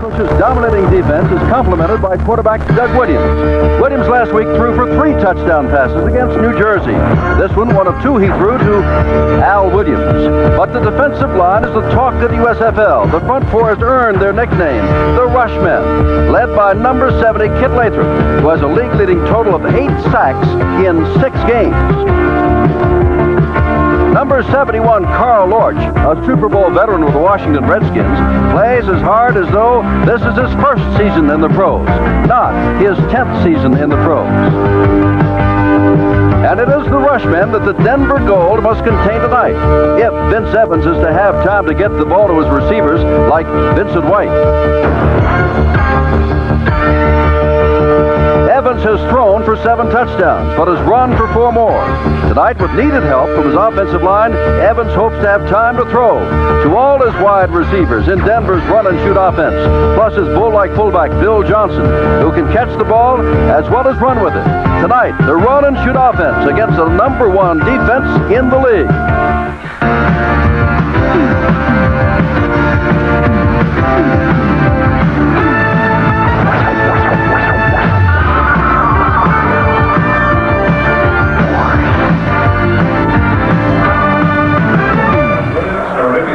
Coach's dominating defense is complemented by quarterback Doug Williams. Williams last week threw for 3 touchdown passes against New Jersey. This one of 2 he threw to Al Williams. But the defensive line is the talk of the USFL. The front four has earned their nickname, the Rushmen, led by number 70, Kit Lathrop, who has a league-leading total of 8 sacks in 6 games. Number 71, Carl Lorch, a Super Bowl veteran with the Washington Redskins, plays as hard as though this is his first season in the pros, not his 10th season in the pros. And it is the Rushmen that the Denver Gold must contain tonight, if Vince Evans is to have time to get the ball to his receivers like Vincent White. Evans has thrown for 7 touchdowns, but has run for 4 more. Tonight, with needed help from his offensive line, Evans hopes to have time to throw to all his wide receivers in Denver's run-and-shoot offense, plus his bull-like fullback, Bill Johnson, who can catch the ball as well as run with it. Tonight, the run-and-shoot offense against the number 1 defense in the league.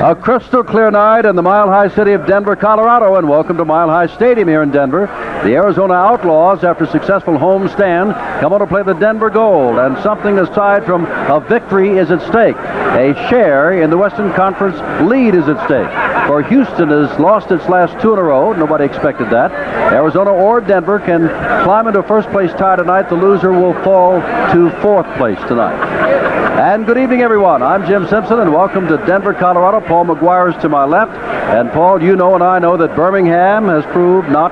A crystal clear night in the Mile High city of Denver, Colorado, and welcome to Mile High Stadium here in Denver. The Arizona Outlaws, after a successful home stand, come on to play the Denver Gold, and something aside from a victory is at stake. A share in the Western Conference lead is at stake. For Houston has lost its last 2 in a row. Nobody expected that. Arizona or Denver can climb into first place tie tonight. The loser will fall to 4th place tonight. And good evening, everyone. I'm Jim Simpson, and welcome to Denver, Colorado. Paul McGuire is to my left. And Paul, you know and I know that Birmingham has proved not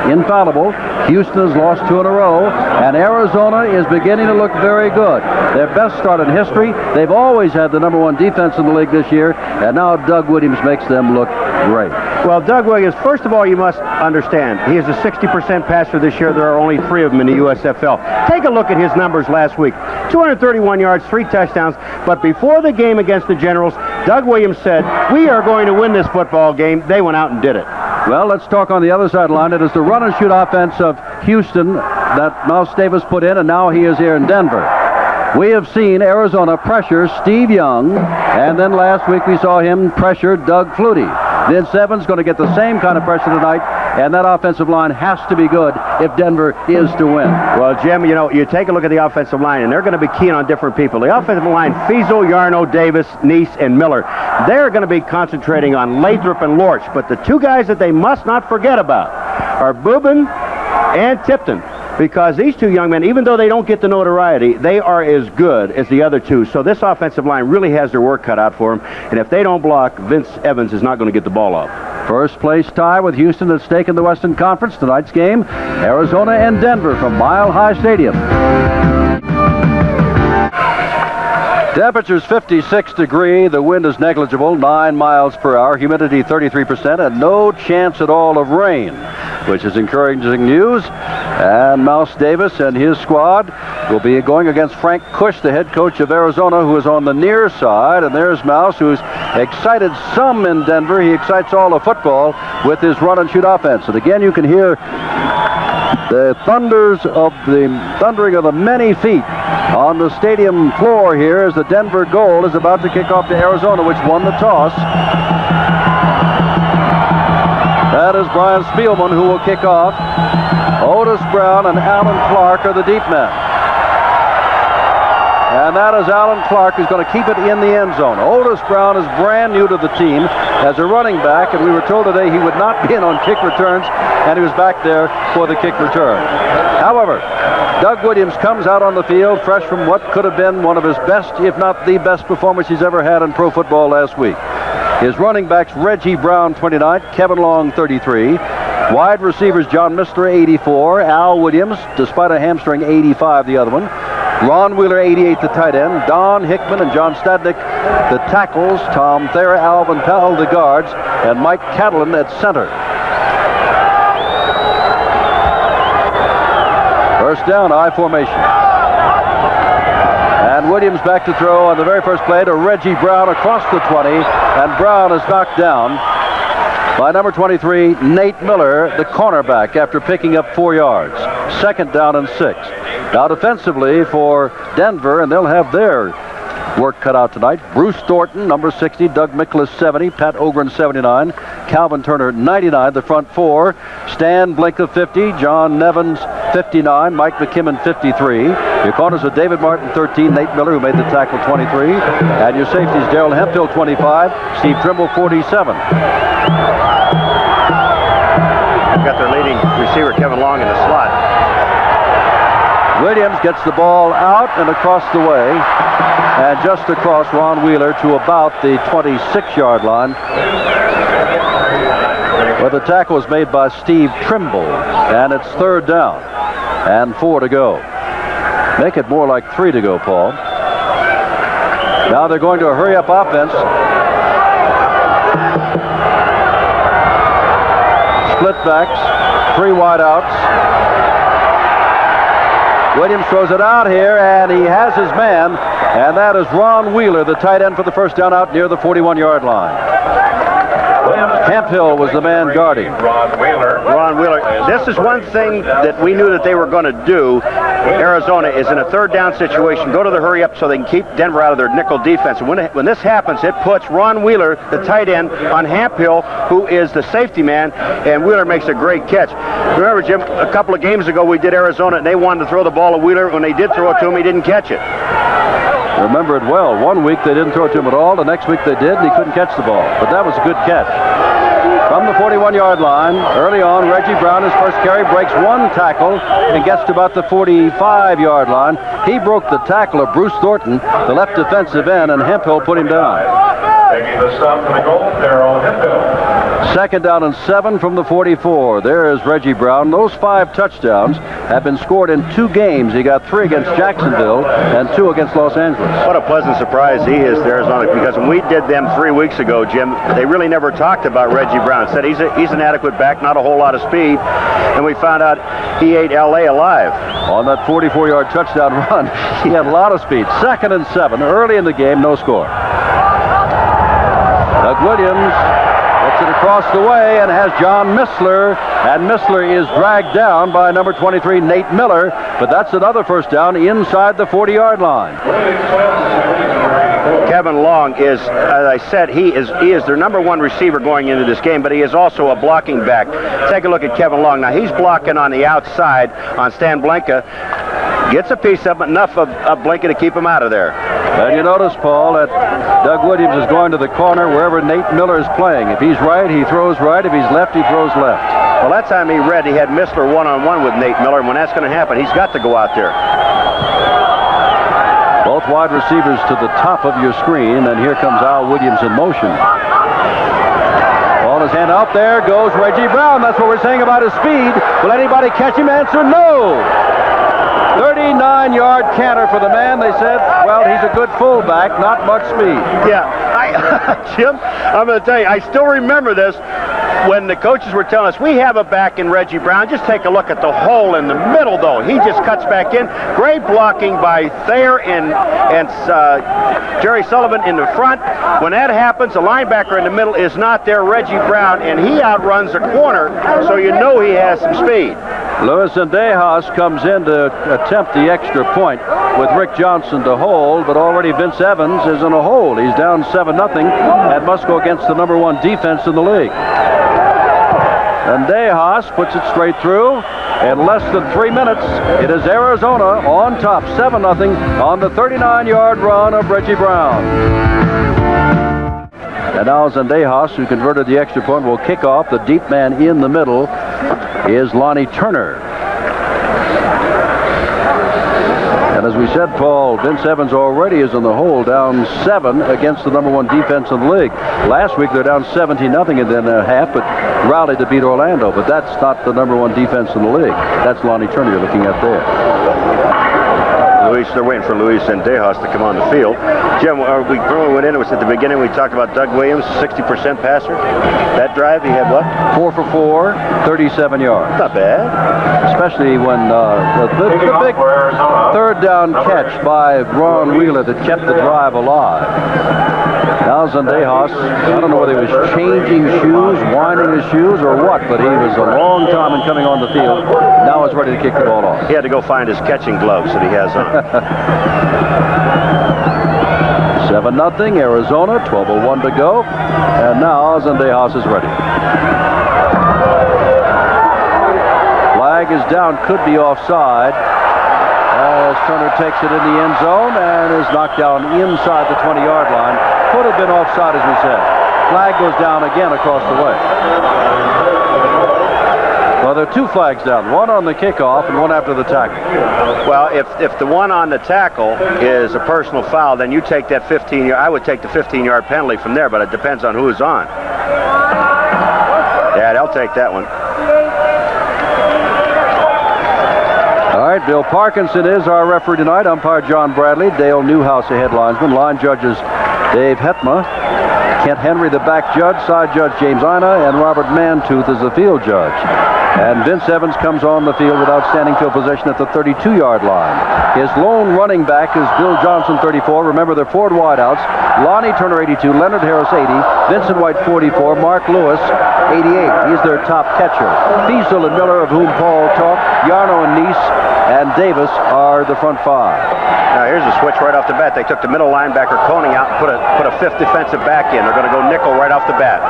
infallible. Houston has lost 2 in a row, and Arizona is beginning to look very good. Their best start in history. They've always had the number 1 defense in the league this year, and now Doug Williams makes them look great. Well, Doug Williams, first of all, you must understand, he is a 60% passer this year. There are only 3 of them in the USFL. Take a look at his numbers last week. 231 yards, 3 touchdowns, but before the game against the Generals, Doug Williams said, "We are going to win this football game." They went out and did it. Well, let's talk on the other sideline. It is the run-and-shoot offense of Houston that Mouse Davis put in, and now he is here in Denver. We have seen Arizona pressure Steve Young, and then last week we saw him pressure Doug Flutie. Vince Evans going to get the same kind of pressure tonight, and that offensive line has to be good if Denver is to win. Well, Jim, you know, you take a look at the offensive line, and they're going to be keen on different people. The offensive line, Fiesel, Yarno, Davis, Neese, and Miller, they're going to be concentrating on Lathrop and Lorch, but the 2 guys that they must not forget about are Boobin and Tipton. Because these 2 young men, even though they don't get the notoriety, they are as good as the other 2. So this offensive line really has their work cut out for them. And if they don't block, Vince Evans is not going to get the ball off. First place tie with Houston at stake in the Western Conference. Tonight's game, Arizona and Denver from Mile High Stadium. Temperature's 56 degrees, the wind is negligible, 9 miles per hour, humidity 33%, and no chance at all of rain, which is encouraging news. And Mouse Davis and his squad will be going against Frank Kush, the head coach of Arizona, who is on the near side. And there's Mouse, who's excited some in Denver. He excites all of football with his run-and-shoot offense. And again, you can hear the thundering of the many feet on the stadium floor here as the Denver Gold is about to kick off to Arizona, which won the toss. That is Brian Spielman who will kick off. Otis Brown and Alan Clark are the deep men. And that is Alan Clark, who's going to keep it in the end zone. Otis Brown is brand new to the team as a running back, and we were told today he would not be in on kick returns, and he was back there for the kick return. However, Doug Williams comes out on the field fresh from what could have been one of his best, if not the best performance he's ever had in pro football last week. His running backs, Reggie Brown, 29, Kevin Long, 33. Wide receivers, John Mistler, 84. Al Williams, despite a hamstring, 85, the other one. Ron Wheeler, 88, the tight end. Don Hickman and John Stadnick, the tackles. Tom Thayer, Alvin Powell, the guards. And Mike Catalan at center. First down, I formation. And Williams back to throw on the very first play to Reggie Brown across the 20. And Brown is knocked down. by number 23, Nate Miller, the cornerback, after picking up 4 yards. 2nd down and 6. Now defensively for Denver, and they'll have their work cut out tonight. Bruce Thornton, number 60, Doug Miklas, 70, Pat Ogren, 79, Calvin Turner, 99, the front 4, Stan Blinka, 50, John Nevins, 59, Mike McKimmon, 53. Your corners are David Martin, 13, Nate Miller, who made the tackle, 23, and your safeties, Darrell Hemphill, 25, Steve Trimble, 47. They've got their leading receiver, Kevin Long, in the slot. Williams gets the ball out and across the way, and just across Ron Wheeler to about the 26-yard line, where the tackle was made by Steve Trimble, and it's 3rd down and 4 to go. Make it more like 3 to go, Paul. Now they're going to a hurry-up offense. Split backs, 3 wide outs. Williams throws it out here, and he has his man, and that is Ron Wheeler, the tight end, for the first down out near the 41-yard line. Hemphill was the man guarding. Ron Wheeler. This is one thing that we knew that they were going to do. Arizona is in a 3rd down situation. Go to the hurry up so they can keep Denver out of their nickel defense. And when this happens, it puts Ron Wheeler, the tight end, on Hemphill, who is the safety man, and Wheeler makes a great catch. Remember, Jim, a couple of games ago we did Arizona, and they wanted to throw the ball to Wheeler. When they did throw it to him, he didn't catch it. Remember it well. One week they didn't throw it to him at all. The next week they did, and he couldn't catch the ball. But that was a good catch. From the 41-yard line, early on, Reggie Brown, his first carry, breaks 1 tackle and gets to about the 45-yard line. He broke the tackle of Bruce Thornton, the left defensive end, and Hemphill put him down. Making the stop for the goal, Darrell Hemphill. 2nd down and 7 from the 44. There is Reggie Brown. Those 5 touchdowns have been scored in 2 games. He got 3 against Jacksonville and 2 against Los Angeles. What a pleasant surprise he is to Arizona, because when we did them 3 weeks ago, Jim, they really never talked about Reggie Brown. Said he's an adequate back, not a whole lot of speed, and we found out he ate L.A. alive. On that 44-yard touchdown run, he had a lot of speed. 2nd and 7, early in the game, no score. Doug Williams gets it across the way and has John Missler, and Missler is dragged down by number 23, Nate Miller, but that's another first down inside the 40-yard line. Kevin Long is, as I said, he is their number 1 receiver going into this game, but he is also a blocking back. Take a look at Kevin Long. Now he's blocking on the outside on Stan Blinka. Gets a piece of him, enough of Blinka to keep him out of there. And you notice, Paul, that Doug Williams is going to the corner wherever Nate Miller is playing. If he's right, he throws right. If he's left, he throws left. Well, that time he read he had Missler one-on-one with Nate Miller, and when that's going to happen, he's got to go out there. Both wide receivers to the top of your screen, and here comes Al Williams in motion. Ball is hand up. There goes Reggie Brown. That's what we're saying about his speed. Will anybody catch him? Answer no. 39-yard canter for the man. They said, well, he's a good fullback, not much speed. Yeah, Jim, I'm going to tell you, I still remember this when the coaches were telling us, we have a back in Reggie Brown. Just take a look at the hole in the middle, though. He just cuts back in. Great blocking by Thayer and Jerry Sullivan in the front. When that happens, the linebacker in the middle is not there, Reggie Brown, and he outruns the corner, so you know he has some speed. Luis Andejas comes in to attempt the extra point with Rick Johnson to hold, but already Vince Evans is in a hold. He's down 7-0 and must go against the number 1 defense in the league. Andejas puts it straight through. In less than 3 minutes, it is Arizona on top, 7-0 on the 39-yard run of Reggie Brown. And now Zendejas, who converted the extra point, will kick off. The deep man in the middle is Lonnie Turner. And as we said, Paul, Vince Evans already is in the hole, down 7 against the number 1 defense in the league. Last week they're down 17-0 in the half, but rallied to beat Orlando. But that's not the number 1 defense in the league. That's Lonnie Turner you're looking at there. They're waiting for Luis and Dejas to come on the field. Jim, when we went in, it was at the beginning, we talked about Doug Williams, 60% passer. That drive, he had what? 4 for 4, 37 yards. Not bad. Especially when the big third down catch by Ron Wheeler that kept the drive alive. Now Zendejas, I don't know whether he was changing shoes, winding his shoes, or what, but he was a long time in coming on the field. Now he's ready to kick the ball off. He had to go find his catching gloves that he has on. 7-0, Arizona, 12:01 to go. And now Zendejas is ready. Flag is down, could be offside. As Turner takes it in the end zone and is knocked down inside the 20-yard line. Could have been offside, as we said. Flag goes down again across the way. Well, there are 2 flags down, one on the kickoff and one after the tackle. Well, if the one on the tackle is a personal foul, then you take that 15-yard. I would take the 15-yard penalty from there, but it depends on who's on. Yeah, they'll take that one. All right, Bill Parkinson is our referee tonight. Umpire John Bradley, Dale Newhouse, the head linesman. Line judges Dave Hetma, Kent Henry, the back judge, side judge James Ina, and Robert Mantooth is the field judge. And Vince Evans comes on the field with outstanding field position at the 32-yard line. His lone running back is Bill Johnson, 34. Remember, they're Ford wideouts. Lonnie Turner, 82. Leonard Harris, 80. Vincent White, 44. Mark Lewis, 88. He's their top catcher. Fiesel and Miller, of whom Paul talked. Yarno and Neese and Davis are the front 5. Now here's a switch right off the bat. They took the middle linebacker Koning out and put a 5th defensive back in. They're going to go nickel right off the bat.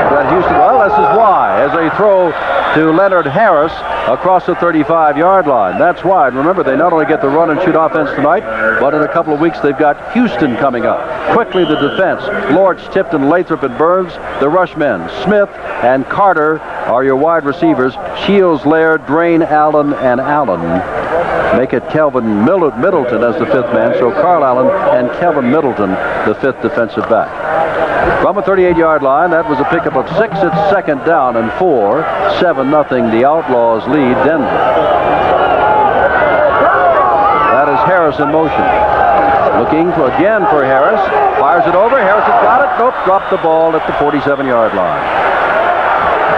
But Houston, well, this is why. As they throw to Leonard Harris across the 35-yard line. That's why. And remember, they not only get the run and shoot offense tonight, but in a couple of weeks they've got Houston coming up. Quickly the defense. Lorch, Tipton, Lathrop, and Burns, the rush men. Smith and Carter are your wide receivers. Shields, Laird, Drain, Allen, and Allen. Make it Kelvin Middleton as the 5th man. So Carl Allen and Kelvin Middleton, the 5th defensive back. From a 38-yard line, that was a pickup of 6 at second down and 4. 7-0, the Outlaws lead Denver. That is Harris in motion. Looking again for Harris. Fires it over. Harris has got it. Nope, dropped the ball at the 47-yard line.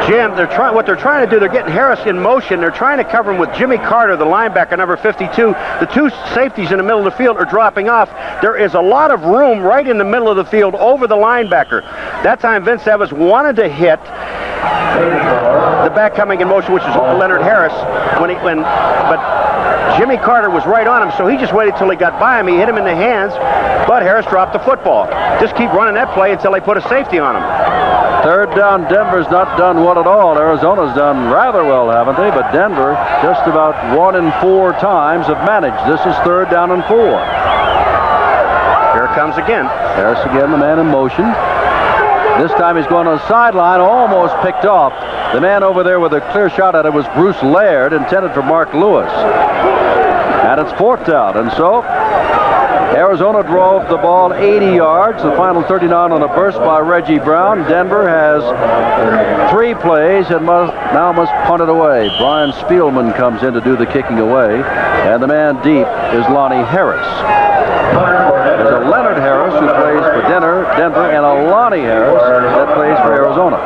Jim, what they're trying to do, they're getting Harris in motion. They're trying to cover him with Jimmy Carter, the linebacker, number 52. The 2 safeties in the middle of the field are dropping off. There is a lot of room right in the middle of the field over the linebacker. That time, Vince Evans wanted to hit the back coming in motion, which is Leonard Harris, but Jimmy Carter was right on him, so he just waited till he got by him. He hit him in the hands, but Harris dropped the football. Just keep running that play until they put a safety on him. Third down, Denver's not done well at all. Arizona's done rather well, haven't they? But Denver, just about 1 in 4 times, have managed. This is 3rd down and 4. Here it comes again. Harris again, the man in motion. This time he's going on the sideline, almost picked off. The man over there with a clear shot at it was Bruce Laird, intended for Mark Lewis. And it's 4th down, and so Arizona drove the ball 80 yards, the final 39 on a burst by Reggie Brown. Denver has 3 plays and now must punt it away. Brian Spielman comes in to do the kicking away, and the man deep is Lonnie Harris. There's a Leonard Harris who plays for Denver, and a Lonnie Harris that plays for Arizona.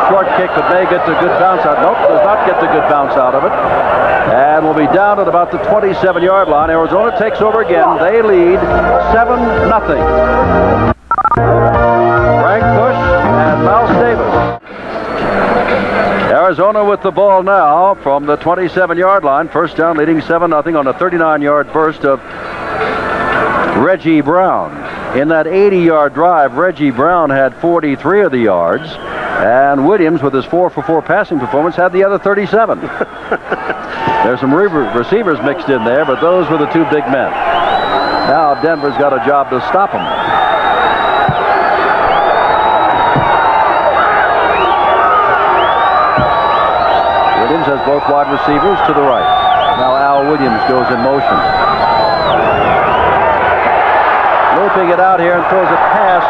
Short kick, but may get the good bounce out. Nope, does not get the good bounce out of it. And will be down at about the 27-yard line. Arizona takes over again. They lead 7-0. Frank Bush and Mouse Davis. Arizona with the ball now from the 27-yard line. First down, leading 7-0 on a 39-yard burst of Reggie Brown. In that 80-yard drive, Reggie Brown had 43 of the yards. And Williams, with his 4 for 4 passing performance, had the other 37. There's some receivers mixed in there, but those were the 2 big men. Now Denver's got a job to stop them. Williams has both wide receivers to the right. Now Al Williams goes in motion. Looping it out here and throws a pass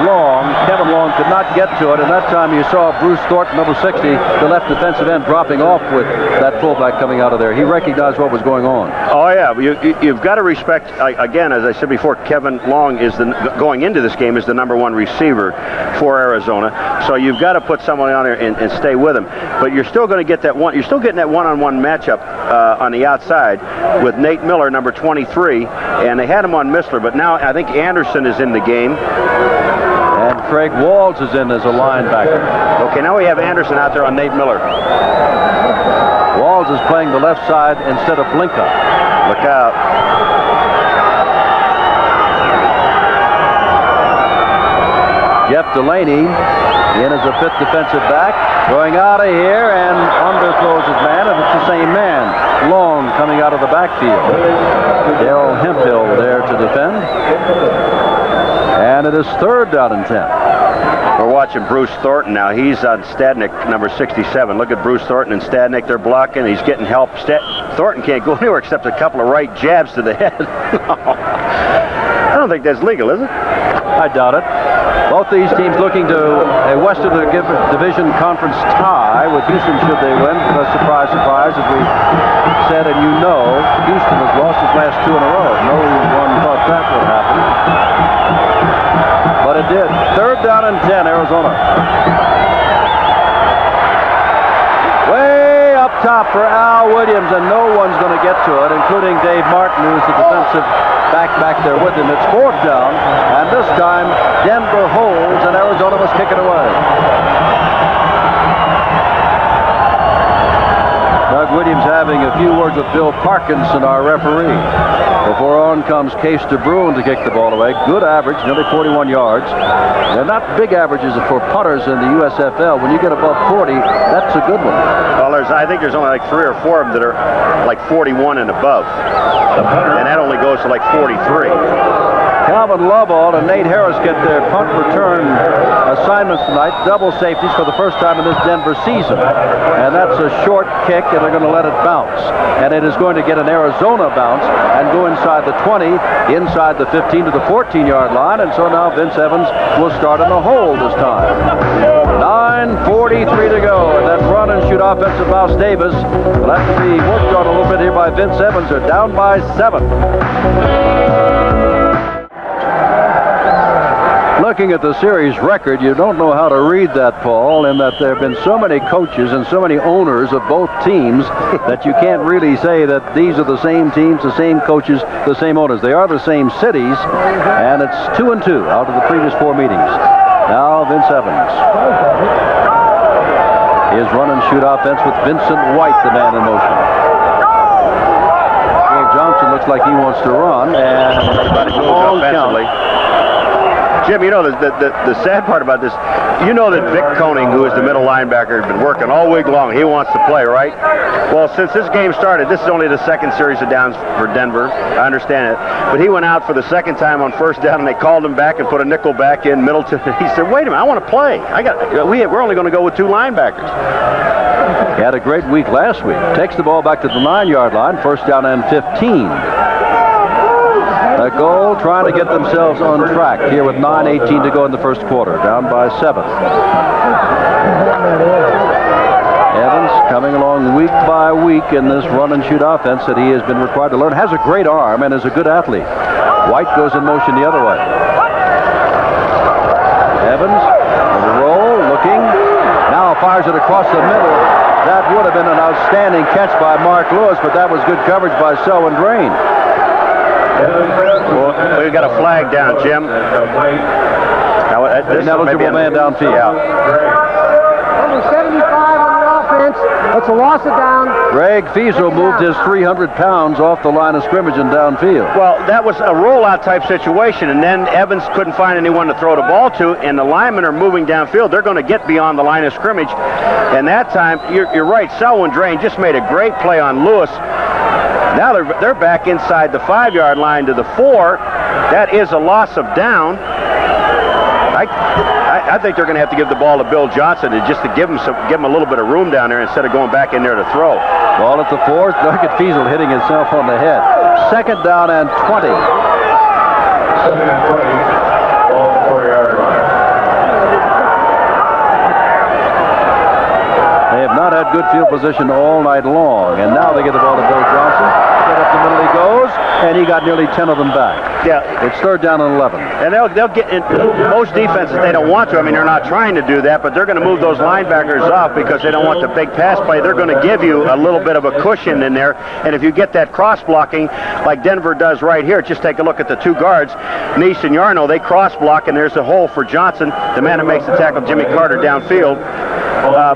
Long. Kevin Long could not get to it, and that time you saw Bruce Thornton, number 60, the left defensive end, dropping off with that fullback coming out of there. He recognized what was going on. Oh, yeah. You've got to respect, again, as I said before, Kevin Long is going into this game is the number 1 receiver for Arizona. So you've got to put someone on there and stay with him. But you're still going to get that one. You're still getting that one-on-one matchup on the outside with Nate Miller, number 23, and they had him on Missler, but now I think Anderson is in the game. And Craig Walls is in as a linebacker. Okay, now we have Anderson out there on Nate Miller. Walls is playing the left side instead of Blinka. Look out. Jeff Delaney in as a 5th defensive back. Going out of here and underthrows his man, and it's the same man. Long coming out of the backfield. Darrell Hemphill there to defend. And it is 3rd down and 10. We're watching Bruce Thornton now. He's on Stadnick, number 67. Look at Bruce Thornton and Stadnick. They're blocking. He's getting help. Thornton can't go anywhere except a couple of right jabs to the head. I don't think that's legal, is it? I doubt it. Both these teams looking to a Western Division Conference tie with Houston should they win. But surprise, surprise, as we said, and you know, Houston has lost his last 2 in a row. No one thought that would happen. But it did. 3rd down and 10, Arizona. Way up top for Al Williams, and no one's going to get to it, including Dave Martin, who's the defensive back there with him. It's 4th down, and this time Denver holds, and Arizona must kick it away. Doug Williams having a few words with Bill Parkinson, our referee. Before on comes Case DeBruin to kick the ball away. Good average, nearly 41 yards. They're not big averages for punters in the USFL. When you get above 40, that's a good one. Well, I think there's only like 3 or 4 of them that are like 41 and above. And that only goes to like 43. Calvin Lovell and Nate Harris get their punt return assignments tonight. Double safeties for the first time in this Denver season. And that's a short kick, and they're going to let it bounce. And it is going to get an Arizona bounce and go inside the 20, inside the 15 to the 14-yard line. And so now Vince Evans will start in the hole this time. 9:43 to go. And that run and shoot offense of Mouse Davis will have to be worked on a little bit here by Vince Evans. They're down by 7. Looking at the series record, you don't know how to read that, Paul, in that there have been so many coaches and so many owners of both teams that you can't really say that these are the same teams, the same coaches, the same owners. They are the same cities, and it's 2-2 out of the previous 4 meetings. Now Vince Evans. His run and shoot offense with Vincent White, the man in motion. Will Johnson looks like he wants to run, and everybody moves offensively. Jim, you know, the sad part about this, you know that Vic Koenig, who is the middle linebacker, has been working all week long. He wants to play, right? Well, since this game started, this is only the 2nd series of downs for Denver. I understand it. But he went out for the 2nd time on 1st down, and they called him back and put a nickel back in Middleton. He said, wait a minute, I want to play. We're only going to go with 2 linebackers. He had a great week last week. Takes the ball back to the 9-yard line, 1st down and 15. A goal trying to get themselves on track here with 9:18 to go in the 1st quarter. Down by 7. Evans coming along week by week in this run and shoot offense that he has been required to learn. Has a great arm and is a good athlete. White goes in motion the other way. Evans on the roll, looking. Now fires it across the middle. That would have been an outstanding catch by Mark Lewis, but that was good coverage by Selwyn Drain. Well, we've got a flag down, Jim. Now, this an eligible man downfield. Yeah. Number 75 on the offense. It's a loss of down. Greg Fiesel moved his 300 pounds off the line of scrimmage and downfield. Well, that was a rollout type situation, and then Evans couldn't find anyone to throw the ball to, and the linemen are moving downfield. They're going to get beyond the line of scrimmage. And that time, you're right, Selwyn Drain just made a great play on Lewis. Now they're back inside the 5-yard line to the 4. That is a loss of down. I think they're going to have to give the ball to Bill Johnson just to give him a little bit of room down there instead of going back in there to throw. Ball at the 4. Look at Fiesel hitting himself on the head. 2nd down and 20. 2nd and 20. Ball at the 4-yard line. had good field position all night long. And now they get the ball to Bill Johnson. Right up the middle he goes, and he got nearly 10 of them back. Yeah. It's third down and 11. And they'll get in most defenses. They don't want to. I mean, they're not trying to do that, but they're going to move those linebackers off because they don't want the big pass play. They're going to give you a little bit of a cushion in there. And if you get that cross blocking like Denver does right here, just take a look at the two guards, Nice and Yarno. They cross block, and there's a hole for Johnson, the man who makes the tackle, Jimmy Carter, downfield.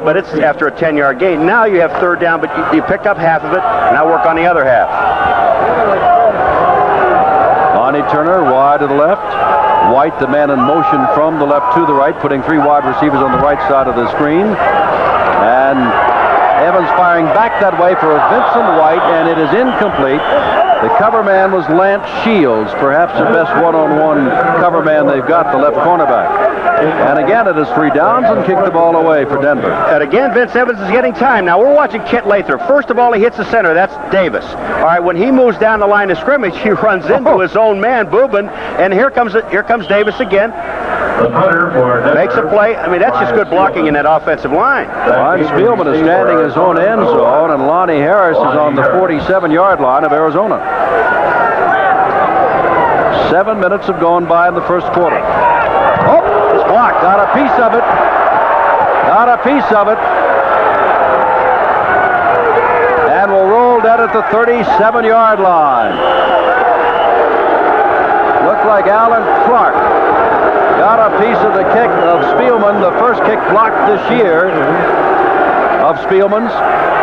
But it's after a 10-yard gain. Now you have third down, but you picked up half of it. Now work on the other half. Lonnie Turner wide to the left. White, the man in motion from the left to the right, putting three wide receivers on the right side of the screen. And Evans firing back that way for Vincent White, and it is incomplete. The cover man was Lance Shields, perhaps the best one-on-one cover man they've got, the left cornerback. And again, it is 3 downs and kick the ball away for Denver. And again, Vince Evans is getting time. Now, we're watching Kent Lathrop. First of all, he hits the center. That's Davis. All right, when he moves down the line of scrimmage, he runs into his own man, Boobin, and here comes Davis again. Makes a play. I mean, that's just good blocking in that offensive line. Ron Spielman is standing his own end zone, and Lonnie Harris is on the 47-yard line of Arizona. 7 minutes have gone by in the first quarter. Oh, it's blocked. Got a piece of it. Got a piece of it. And will roll down at the 37-yard line. Looked like Alan Clark got a piece of the kick of Spielman, the first kick blocked this year of Spielman's,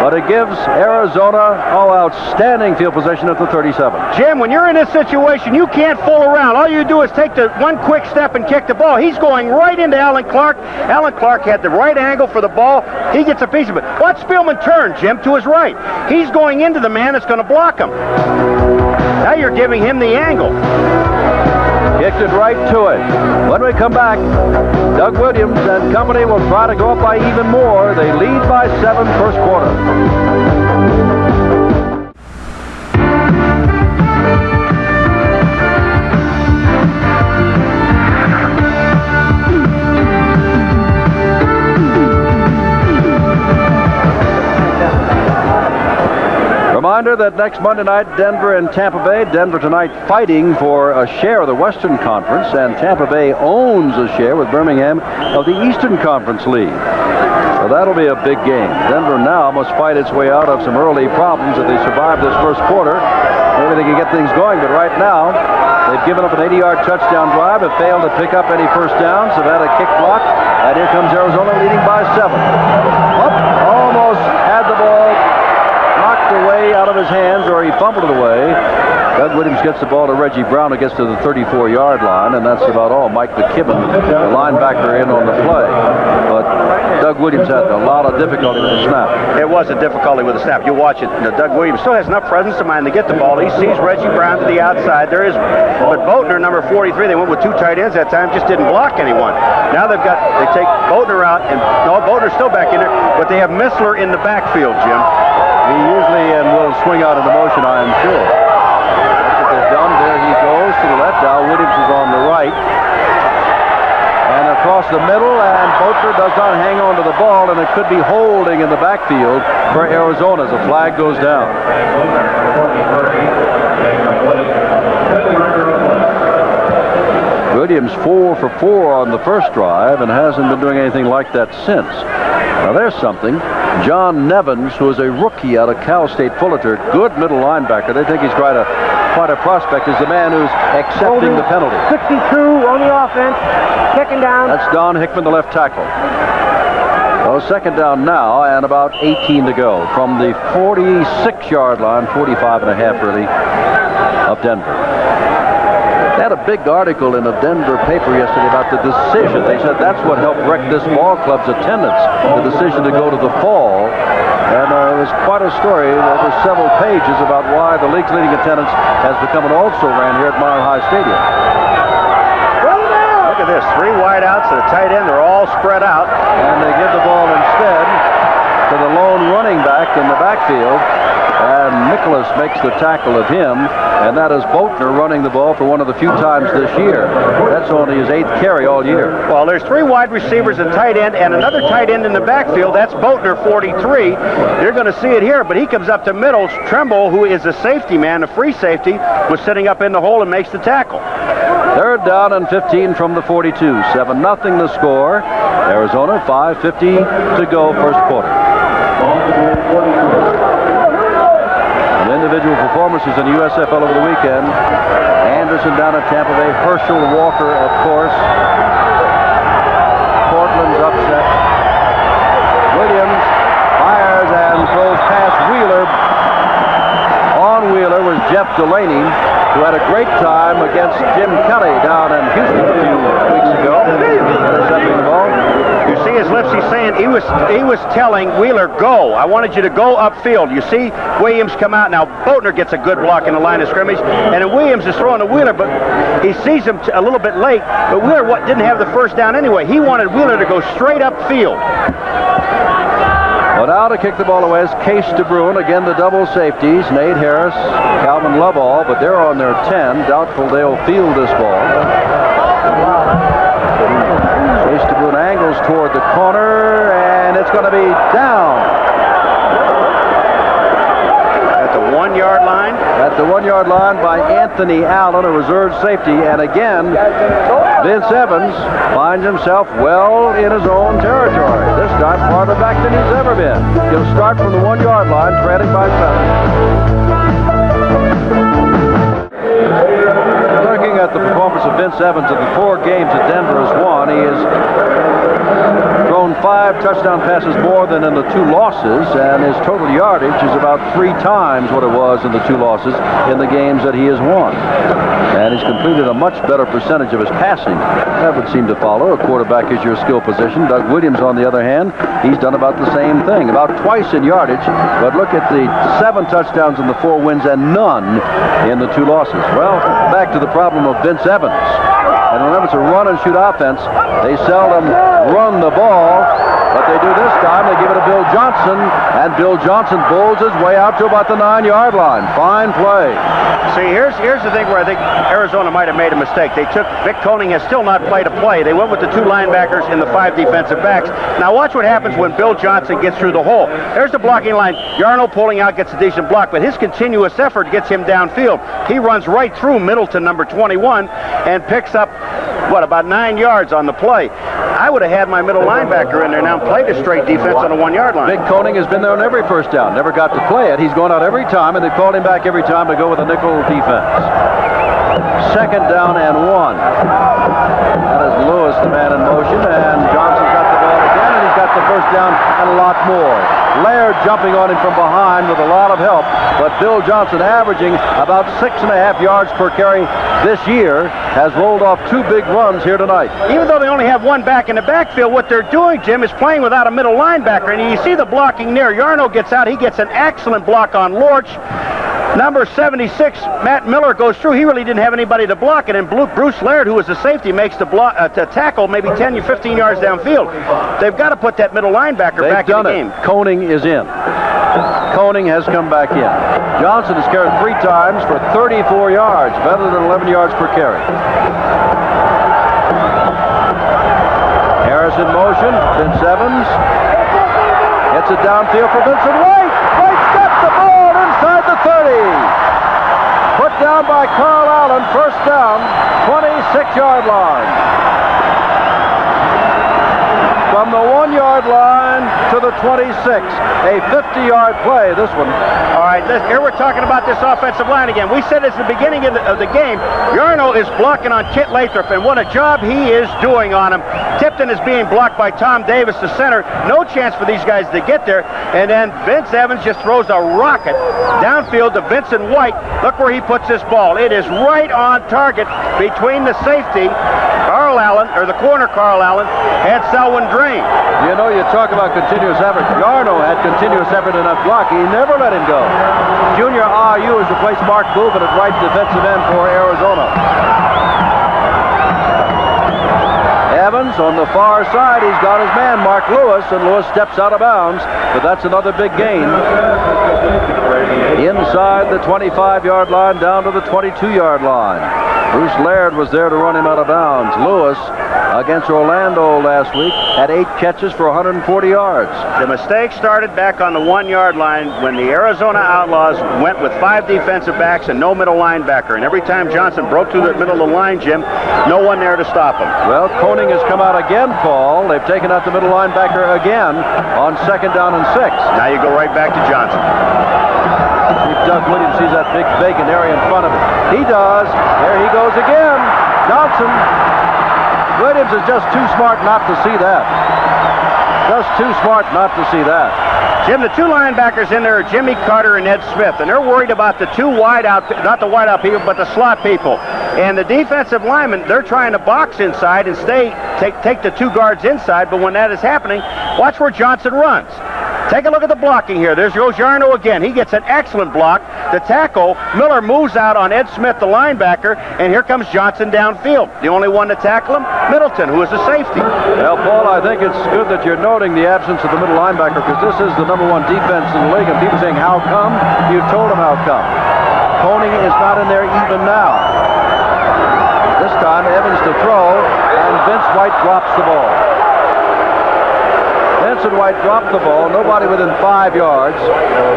but it gives Arizona outstanding field position at the 37. Jim, when you're in this situation, you can't fool around. All you do is take the one quick step and kick the ball. He's going right into Alan Clark. Alan Clark had the right angle for the ball. He gets a piece of it. Watch Spielman turn, Jim, to his right. He's going into the man that's going to block him. Now you're giving him the angle. Kicked it right to it. When we come back, Doug Williams and company will try to go up by even more. They lead by 7 first quarter. Reminder that next Monday night, Denver and Tampa Bay. Denver tonight fighting for a share of the Western Conference, and Tampa Bay owns a share with Birmingham of the Eastern Conference lead. So that'll be a big game. Denver now must fight its way out of some early problems if they survive this first quarter. Maybe they can get things going, but right now, they've given up an 80-yard touchdown drive, have failed to pick up any first downs, have had a kick block, and here comes Arizona leading by 7. Up, almost had the ball knocked away out of his hands, or he fumbled it away. Doug Williams gets the ball to Reggie Brown, who gets to the 34-yard line, and that's about all. Mike McKibben, the linebacker, in on the play. But Doug Williams had a lot of difficulty with the snap. It was a difficulty with the snap. You watch it. Doug Williams still has enough presence of mind to get the ball. He sees Reggie Brown to the outside. But Boatner, number 43, they went with 2 tight ends that time, just didn't block anyone. Now they take Boatner out, and no, Boatner's still back in there, but they have Missler in the backfield, Jim. He usually will swing out into motion, I am sure. That's what they've done. There he goes to the left. Now Williams is on the right. And across the middle, and Boatner does not hang on to the ball, and it could be holding in the backfield for Arizona as the flag goes down. Williams 4 for 4 on the first drive and hasn't been doing anything like that since. Now there's something. John Nevins, who is a rookie out of Cal State Fullerton, good middle linebacker. They think he's quite a prospect, is the man who's accepting the penalty. 62 on the offense, second down. That's Don Hickman, the left tackle. Well, second down now, and about 18 to go from the 46-yard line, 45 and a half really, of Denver. They had a big article in a Denver paper yesterday about the decision. They said that's what helped wreck this ball club's attendance, the decision to go to the fall. And it was quite a story over several pages about why the league's leading attendance has become an also-ran here at Mile High Stadium. Look at this, 3 wideouts and a tight end. They're all spread out. And they give the ball instead to the lone running back in the backfield. and Nicholas makes the tackle of him, and that is Boatner running the ball for one of the few times this year. That's only his 8th carry all year. Well, there's 3 wide receivers and tight end, and another tight end in the backfield. That's Boatner, 43. You're going to see it here, but he comes up to middle. Tremble, who is a safety man, a free safety, was sitting up in the hole and makes the tackle. 3rd down and 15 from the 42. 7-0 the score. Arizona, 5:50 to go, first quarter. And individual performances in the USFL over the weekend. Anderson down at Tampa Bay. Herschel Walker, of course. Portland's upset. Williams fires and throws past Wheeler. On Wheeler was Jeff Delaney, who had a great time against Jim Kelly down in Houston a few weeks ago. Intercepting the ball. You see his lips, he's saying, he was telling Wheeler, go. I wanted you to go upfield. You see Williams come out. Now, Boatner gets a good block in the line of scrimmage, and then Williams is throwing to Wheeler, but he sees him a little bit late, but Wheeler didn't have the first down anyway. He wanted Wheeler to go straight upfield. Well, now to kick the ball away is Case DeBruin. Again, the double safeties, Nate Harris, Calvin Lovall, but they're on their 10. Doubtful they'll field this ball. Case DeBruin angles toward the corner, and it's going to be down. At the 1-yard line? At the 1-yard line by Anthony Allen, a reserve safety. And again, Vince Evans finds himself well in his own territory. This time farther back than he's ever been. He'll start from the 1-yard line, trailing by 7. Looking at the performance of Vince Evans in the 4 games that Denver has won, he has thrown 5 touchdown passes more than in the 2 losses, and his total yardage is about 3 times what it was in the 2 losses in the games that he has won. And he's completed a much better percentage of his passing. That would seem to follow. A quarterback is your skill position. Doug Williams, on the other hand, he's done about the same thing, about twice in yardage. But look at the 7 touchdowns in the 4 wins and none in the 2 losses. Well, back to the problem of Vince Evans. And remember, it's a run-and-shoot offense. They seldom run the ball, but they do this time. They give it to Bill Johnson, and Bill Johnson bowls his way out to about the 9-yard line. Fine play. See, here's the thing where I think Arizona might have made a mistake. Vic Koenig has still not played a play. They went with the 2 linebackers and the 5 defensive backs. Now watch what happens when Bill Johnson gets through the hole. There's the blocking line. Yarno pulling out, gets a decent block, but his continuous effort gets him downfield. He runs right through Middleton, number 21, and picks up, about 9 yards on the play. I would have had my middle linebacker in there now and played a straight defense on the 1-yard line. Vic Koenig has been there on every first down. Never got to play it. He's gone out every time, and they called him back every time to go with a nickel defense. 2nd down and 1. That is Lewis, the man in motion, and Johnson's got the ball again, and he's got the first down and a lot more. Laird jumping on him from behind with a lot of help, but Bill Johnson, averaging about 6.5 yards per carry this year, has rolled off 2 big runs here tonight. Even though they only have 1 back in the backfield, what they're doing, Jim, is playing without a middle linebacker, and you see the blocking near. Yarno gets out. He gets an excellent block on Lorch. Number 76, Matt Miller, goes through. He really didn't have anybody to block it, and Bruce Laird, who was the safety, makes the tackle maybe 10 or 15 yards downfield. They've got to put that middle linebacker back in the game. Koenig is in. Koenig has come back in. Johnson has carried 3 times for 34 yards, better than 11 yards per carry. Harris in motion. Vince Evans gets it downfield for Vincent White. White's got the ball inside the 30. Put down by Carl Allen. First down, 26-yard line. From the 1-yard line to the 26. A 50-yard play, this one. All right, here we're talking about this offensive line again. We said at the beginning of the game, Yarno is blocking on Kit Lathrop, and what a job he is doing on him. Tipton is being blocked by Tom Davis, the center. No chance for these guys to get there. And then Vince Evans just throws a rocket downfield to Vincent White. Look where he puts this ball. It is right on target between the safety, Carl Allen, or the corner Carl Allen, and Selwyn Drain. You know, you talk about continuous effort. Yarno had continuous effort in that block. He never let him go. Junior R.U. has replaced Mark Boobin at right defensive end for Arizona. Evans on the far side. He's got his man, Mark Lewis, and Lewis steps out of bounds, but that's another big gain. Inside the 25-yard line, down to the 22-yard line. Bruce Laird was there to run him out of bounds. Lewis, against Orlando last week, had 8 catches for 140 yards. The mistake started back on the 1-yard line when the Arizona Outlaws went with 5 defensive backs and no middle linebacker. And every time Johnson broke through the middle of the line, Jim, no one there to stop him. Well, Koenig has come out again, Paul. They've taken out the middle linebacker again on 2nd down and 6. Now you go right back to Johnson. Chief Doug Williams sees that big vacant area in front of him. He does. There he goes again. Johnson. Williams is just too smart not to see that. Just too smart not to see that. Jim, the 2 linebackers in there are Jimmy Carter and Ed Smith, and they're worried about the 2 wideout, not the wideout people, but the slot people. And the defensive linemen, they're trying to box inside and take the 2 guards inside, but when that is happening, watch where Johnson runs. Take a look at the blocking here. There's Jarno again. He gets an excellent block. The tackle, Miller moves out on Ed Smith, the linebacker, and here comes Johnson downfield. The only one to tackle him, Middleton, who is a safety. Well, Paul, I think it's good that you're noting the absence of the middle linebacker because this is the #1 defense in the league, and people saying, how come? You told them how come. Koenig is not in there even now. This time, Evans to throw, and Vince White drops the ball. Vincent White dropped the ball. Nobody within 5 yards.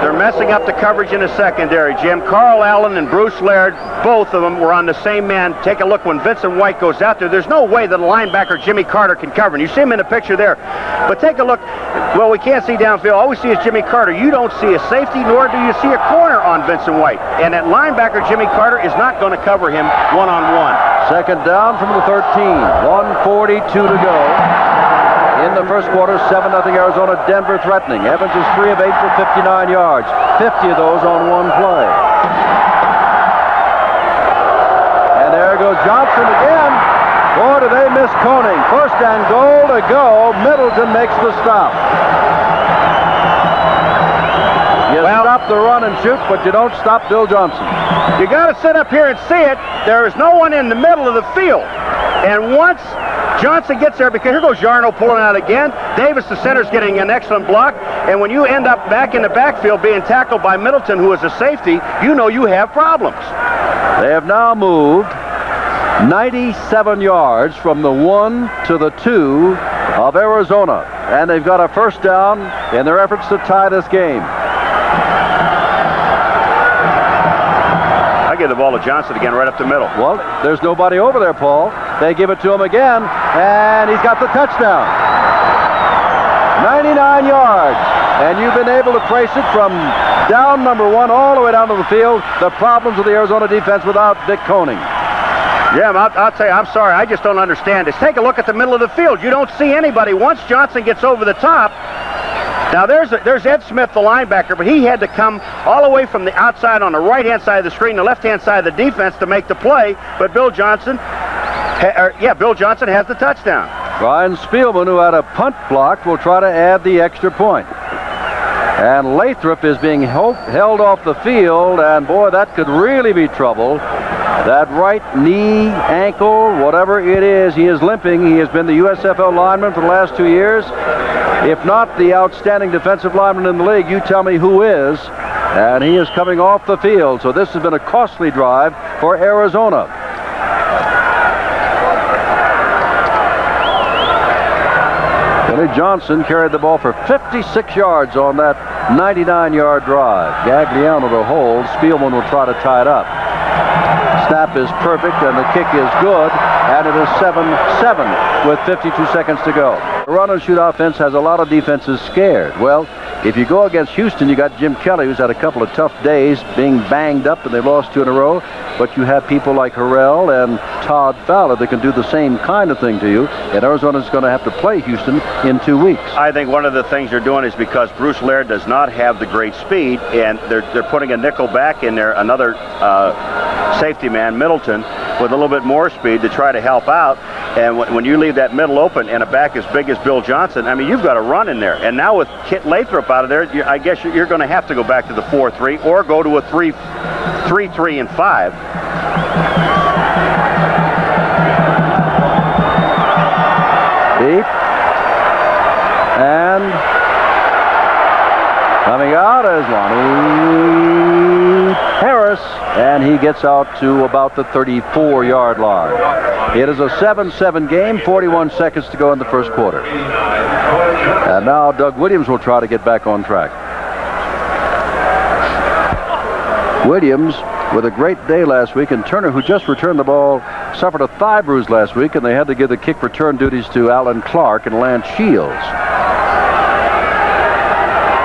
They're messing up the coverage in the secondary, Jim. Carl Allen and Bruce Laird, both of them were on the same man. Take a look when Vincent White goes out there. There's no way that a linebacker, Jimmy Carter, can cover. And you see him in the picture there. But take a look. Well, we can't see downfield. All we see is Jimmy Carter. You don't see a safety, nor do you see a corner on Vincent White. And that linebacker, Jimmy Carter, is not going to cover him one-on-one. 2nd down from the 13. 1:42 to go. In the first quarter, 7-0 Arizona. Denver threatening. Evans is 3 of 8 for 59 yards. 50 of those on 1 play. And there goes Johnson again. Boy, do they miss Koenig. 1st and goal to go. Middleton makes the stop. You stop the run and shoot, but you don't stop Bill Johnson. You got to sit up here and see it. There is no one in the middle of the field. And once Johnson gets there, because here goes Jarno pulling out again. Davis, the center's getting an excellent block. And when you end up back in the backfield being tackled by Middleton, who is a safety, you know you have problems. They have now moved 97 yards from the 1 to the 2 of Arizona. And they've got a 1st down in their efforts to tie this game. I give the ball to Johnson again right up the middle. Well, there's nobody over there, Paul. They give it to him again, and he's got the touchdown. 99 yards. And you've been able to trace it from down #1 all the way down to the field. The problems of the Arizona defense without Dick Koenig. Yeah, I'll tell you, I'm sorry. I just don't understand this. Take a look at the middle of the field. You don't see anybody. Once Johnson gets over the top, now there's Ed Smith, the linebacker, but he had to come all the way from the outside on the right-hand side of the screen, the left-hand side of the defense to make the play. But Bill Johnson has the touchdown. Ryan Spielman, who had a punt blocked, will try to add the extra point. And Lathrop is being held off the field, and boy, that could really be trouble. That right knee, ankle, whatever it is, he is limping. He has been the USFL lineman for the last 2 years. If not the outstanding defensive lineman in the league, you tell me who is. And he is coming off the field. So this has been a costly drive for Arizona. Billy Johnson carried the ball for 56 yards on that 99-yard drive. Gagliano to hold. Spielman will try to tie it up. Snap is perfect, and the kick is good, and it is 7-7 with 52 seconds to go. The run-and-shoot offense has a lot of defenses scared. Well, if you go against Houston, you got Jim Kelly, who's had a couple of tough days, being banged up, and they've lost 2 in a row. But you have people like Harrell and Todd Fowler that can do the same kind of thing to you, and Arizona's going to have to play Houston in 2 weeks. I think one of the things they're doing is because Bruce Laird does not have the great speed, and they're putting a nickel back in there, another safety man, Middleton, with a little bit more speed to try to help out. And when you leave that middle open and a back as big as Bill Johnson, I mean, you've got to run in there. And now with Kit Lathrop out of there, I guess you're going to have to go back to the 4-3 or go to a 3-3-5. is Lonnie Harris, and he gets out to about the 34-yard line. It is a 7-7 game, 41 seconds to go in the first quarter. And now Doug Williams will try to get back on track. Williams with a great day last week, and Turner, who just returned the ball, suffered a thigh bruise last week, and they had to give the kick return duties to Alan Clark and Lance Shields.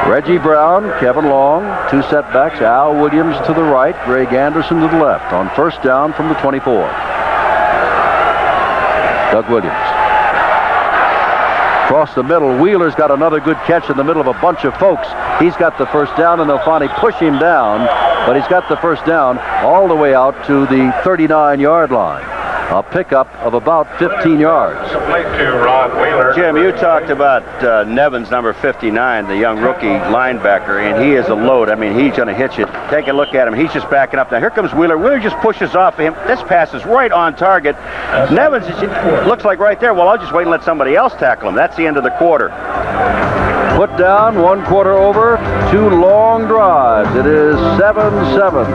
Reggie Brown, Kevin Long, two setbacks. Al Williams to the right, Greg Anderson to the left on first down from the 24. Doug Williams. Across the middle, Wheeler's got another good catch in the middle of a bunch of folks. He's got the first down, and they'll finally push him down, but he's got the first down all the way out to the 39-yard line. A pickup of about 15 yards. Jim, you talked about Nevins, number 59, the young rookie linebacker, and he is a load. I mean, he's going to hit you. Take a look at him. He's just backing up. Now, here comes Wheeler. Wheeler just pushes off him. This pass is right on target. Nevins looks like right there. Well, I'll just wait and let somebody else tackle him. That's the end of the quarter. Put down, 1 quarter over, 2 long drives. It is 7-7.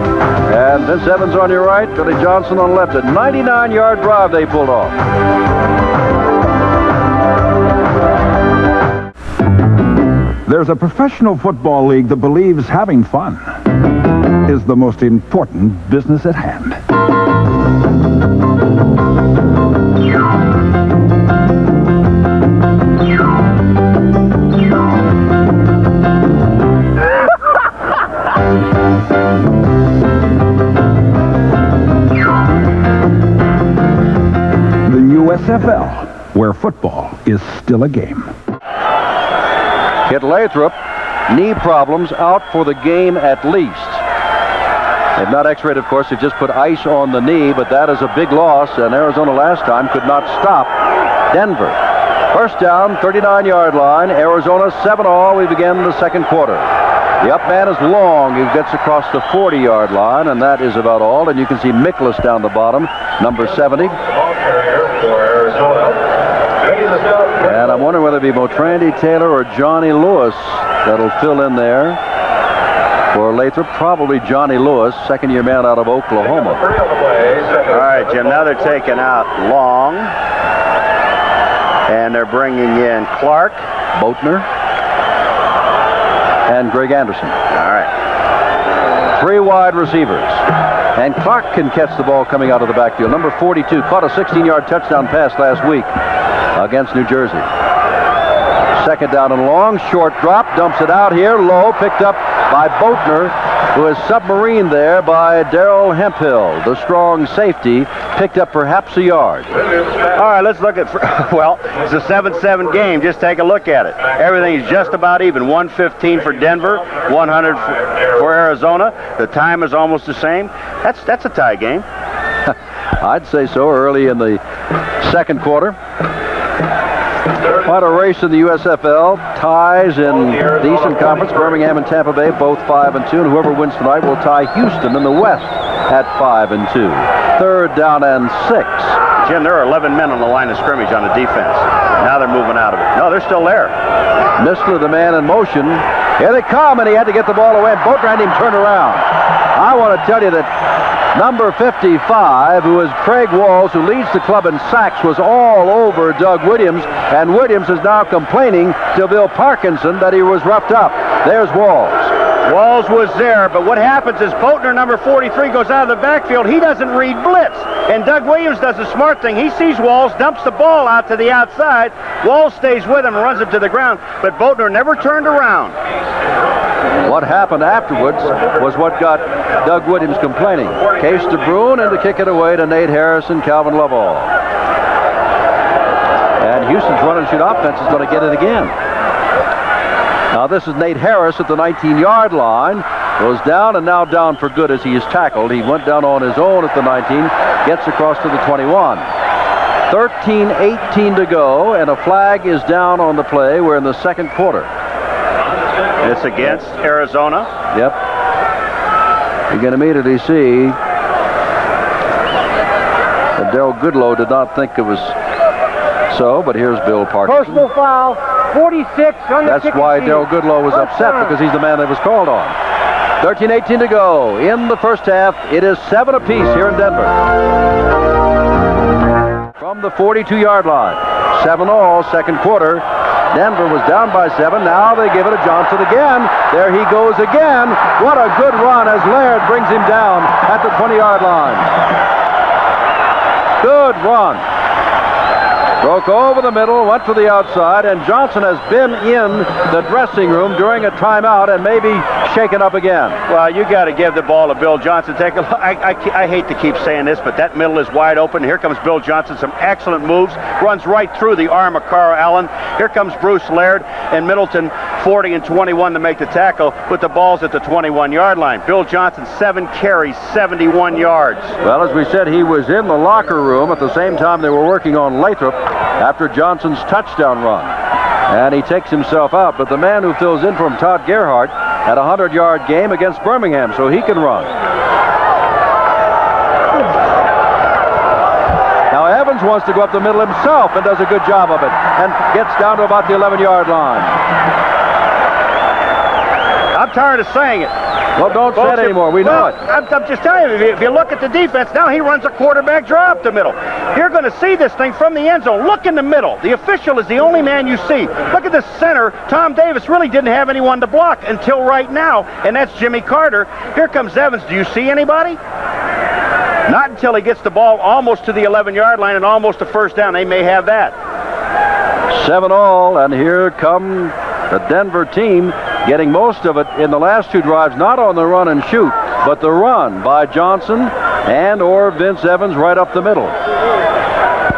And Vince Evans on your right, Billy Johnson on the left. A 99-yard drive they pulled off. There's a professional football league that believes having fun is the most important business at hand. USFL, where football is still a game. Kit Lathrop, knee problems, out for the game at least. They've not x-rayed, of course. They've just put ice on the knee, but that is a big loss, and Arizona last time could not stop Denver. First down, 39-yard line. Arizona 7-all. We begin the second quarter. The up man is Long. He gets across the 40-yard line, and that is about all. And you can see Miklas down the bottom, number 70. And I'm wondering whether it be Motrandy Taylor or Johnny Lewis that'll fill in there for Lathrop. Probably Johnny Lewis, second-year man out of Oklahoma. All right, Jim, now they're taking out Long. And they're bringing in Clark, Boatner, and Greg Anderson. All right. 3 wide receivers. And Clark can catch the ball coming out of the backfield. Number 42 caught a 16-yard touchdown pass last week against New Jersey. Second down and long, short drop, dumps it out here, low, picked up by Boatner, who is submarined there by Darrell Hemphill, the strong safety, picked up perhaps a yard. All right, let's look at, well, it's a 7-7 game. Just take a look at it. Everything is just about even. 115 for Denver, 100 for Arizona. The time is almost the same. That's a tie game. I'd say so. Early in the second quarter. Quite a race in the USFL. Ties in the Eastern Conference. Birmingham and Tampa Bay both 5-2, and whoever wins tonight will tie Houston in the West at 5-2. Third down and 6. Jim, there are 11 men on the line of scrimmage on the defense. Now they're moving out of it. No, they're still there. Mistler, the man in motion. Here they come, and he had to get the ball away. Boatner had him turned around. I want to tell you that number 55, who is Craig Walls, who leads the club in sacks, was all over Doug Williams, and Williams is now complaining to Bill Parkinson that he was roughed up. There's Walls. Walls was there, but what happens is Boatner, number 43, goes out of the backfield. He doesn't read blitz, and Doug Williams does a smart thing. He sees Walls, dumps the ball out to the outside. Walls stays with him and runs him to the ground, but Boatner never turned around. What happened afterwards was what got Doug Williams complaining. Case to Bruin, and to kick it away to Nate Harris and Calvin Lovell. And Houston's run-and-shoot offense is going to get it again. Now this is Nate Harris at the 19-yard line. Goes down, and now down for good as he is tackled. He went down on his own at the 19, gets across to the 21. 13-18 to go, and a flag is down on the play. We're in the second quarter. It's against Arizona. Yep. You can immediately see that Darrell Goodlow did not think it was so, but here's Bill Parkinson. Personal foul. 46 on the That's ticket why sheet. Darrell Goodlow was First upset down. because he's the man that was called on. 13-18 to go in the first half. It is 7 apiece here in Denver. From the 42-yard line. 7-all, second quarter. Denver was down by 7. Now they give it to Johnson again. There he goes again. What a good run as Laird brings him down at the 20-yard line. Good run. Broke over the middle, went to the outside, and Johnson has been in the dressing room during a timeout and maybe shaken up again. Well, you got to give the ball to Bill Johnson. Take a look. I hate to keep saying this, but that middle is wide open. Here comes Bill Johnson. Some excellent moves. Runs right through the arm of Carl Allen. Here comes Bruce Laird and Middleton, 40 and 21 to make the tackle with the balls at the 21-yard line. Bill Johnson, 7 carries, 71 yards. Well, as we said, he was in the locker room at the same time they were working on Lathrop after Johnson's touchdown run. And he takes himself out. But the man who fills in for him, Todd Gerhardt, had a 100-yard game against Birmingham, so he can run. Now Evans wants to go up the middle himself and does a good job of it and gets down to about the 11-yard line. I'm tired of saying it. Well, don't say it anymore. We know it. I'm just telling you, if you look at the defense, now he runs a quarterback draw up the middle. You're going to see this thing from the end zone. Look in the middle. The official is the only man you see. Look at the center. Tom Davis really didn't have anyone to block until right now, and that's Jimmy Carter. Here comes Evans. Do you see anybody? Not until he gets the ball almost to the 11-yard line and almost a first down. They may have that. 7-all, and here come the Denver team getting most of it in the last two drives, not on the run and shoot, but the run by Johnson and or Vince Evans right up the middle.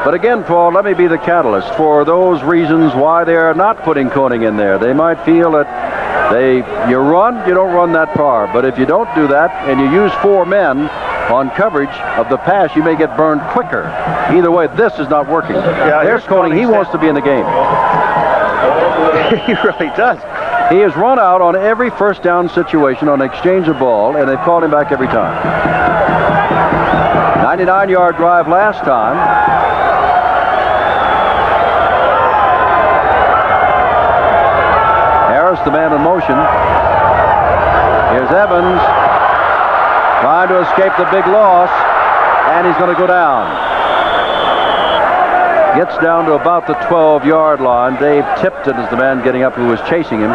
But again, Paul, let me be the catalyst for those reasons why they're not putting Koenig in there. They might feel that you don't run that far. But if you don't do that and you use 4 men on coverage of the pass, you may get burned quicker. Either way, this is not working. Yeah, there's Koenig. He wants to be in the game. He really does. He has run out on every first down situation on exchange of ball, and they've called him back every time. 99-yard drive last time. Harris, the man in motion. Here's Evans trying to escape the big loss, and he's going to go down. Gets down to about the 12-yard line. Dave Tipton is the man getting up who was chasing him.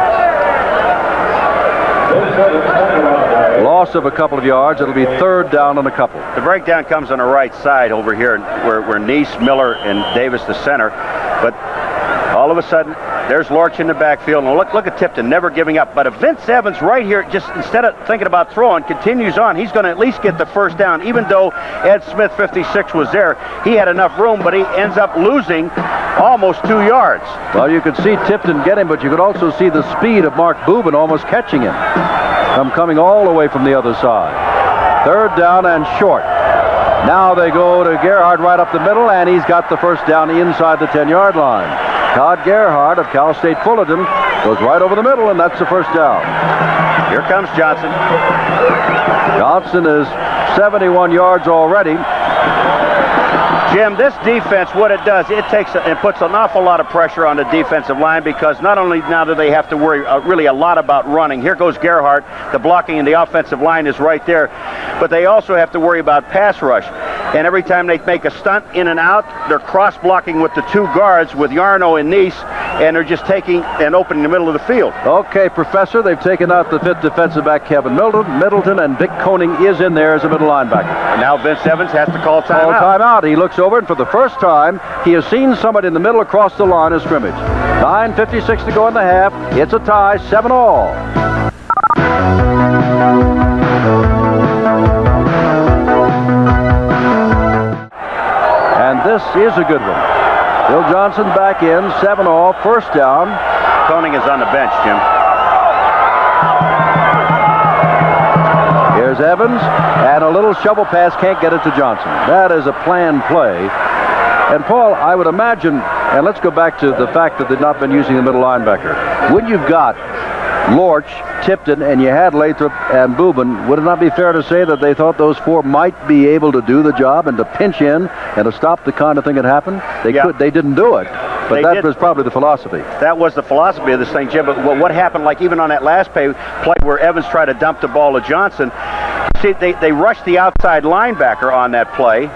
Loss of a couple of yards. It'll be third down and a couple. The breakdown comes on the right side over here where Neese, Miller, and Davis the center. But all of a sudden, there's Lorch in the backfield. And look at Tipton, never giving up. But if Vince Evans right here, just instead of thinking about throwing, continues on, he's going to at least get the first down. Even though Ed Smith, 56, was there, he had enough room, but he ends up losing almost 2 yards. Well, you could see Tipton get him, but you could also see the speed of Mark Boobin almost catching him. Coming all the way from the other side. Third down and short. Now they go to Gerhardt right up the middle, and he's got the first down inside the 10-yard line. Todd Gerhardt of Cal State Fullerton goes right over the middle, and that's the first down. Here comes Johnson. Johnson is 71 yards already. Jim, this defense, what it does, it puts an awful lot of pressure on the defensive line, because not only now do they have to worry really a lot about running. Here goes Gerhardt. The blocking in the offensive line is right there. But they also have to worry about pass rush. And every time they make a stunt in and out, they're cross-blocking with the 2 guards with Yarno and Neese, and they're just taking and opening the middle of the field. Okay, Professor, they've taken out the 5th defensive back, Kevin Middleton, and Vic Koenig is in there as a middle linebacker. And now Vince Evans has to call timeout. Timeout. He looks over, and for the first time, he has seen somebody in the middle across the line of scrimmage. 9:56 to go in the half. It's a tie, 7-all. And this is a good one. Bill Johnson back in, 7-all, first down. Koenig is on the bench, Jim. Here's Evans, and a little shovel pass, can't get it to Johnson. That is a planned play. And Paul, I would imagine, and let's go back to the fact that they've not been using the middle linebacker. When you've got Lorch, Tipton, and you had Lathrop and Boobin, would it not be fair to say that they thought those 4 might be able to do the job and to pinch in and to stop the kind of thing that happened? They didn't do it. But that was probably the philosophy. That was the philosophy of this thing, Jim. But what happened, like even on that last play where Evans tried to dump the ball to Johnson, see, they rushed the outside linebacker on that play.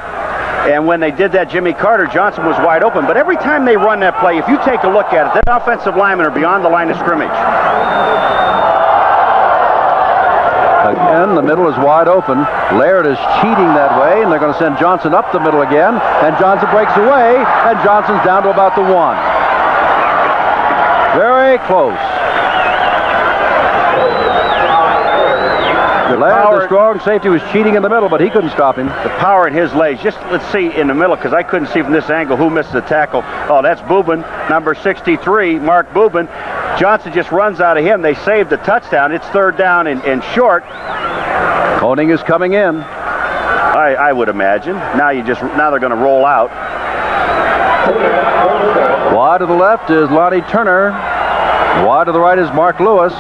And when they did that, Jimmy Carter, Johnson was wide open. But every time they run that play, if you take a look at it, the offensive linemen are beyond the line of scrimmage. Again, the middle is wide open. Laird is cheating that way, and they're going to send Johnson up the middle again. And Johnson breaks away, and Johnson's down to about the 1. Very close. Laird, the strong safety, was cheating in the middle, but he couldn't stop him. The power in his legs. Just let's see in the middle, because I couldn't see from this angle who missed the tackle. Oh, that's Boobin, number 63, Mark Boobin. Johnson just runs out of him. They saved the touchdown. It's 3rd down and short. Koenig is coming in. I would imagine. Now they're going to roll out. Wide to the left is Lonnie Turner. Wide to the right is Mark Lewis.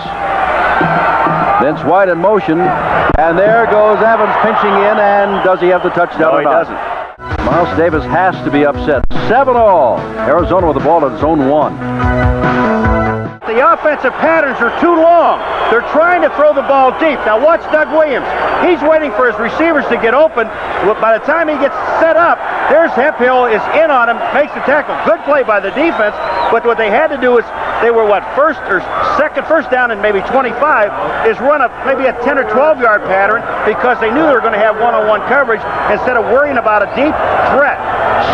Vince White in motion, and there goes Evans pinching in, and does he have the touchdown or not? No, he doesn't. Miles Davis has to be upset. 7-all. Arizona with the ball at its own 1. The offensive patterns are too long. They're trying to throw the ball deep. Now watch Doug Williams. He's waiting for his receivers to get open. By the time he gets set up, there's Hemphill is in on him, makes the tackle. Good play by the defense, but what they had to do is they were first down and maybe 25, is run maybe a 10 or 12-yard pattern because they knew they were going to have one-on-one coverage instead of worrying about a deep threat.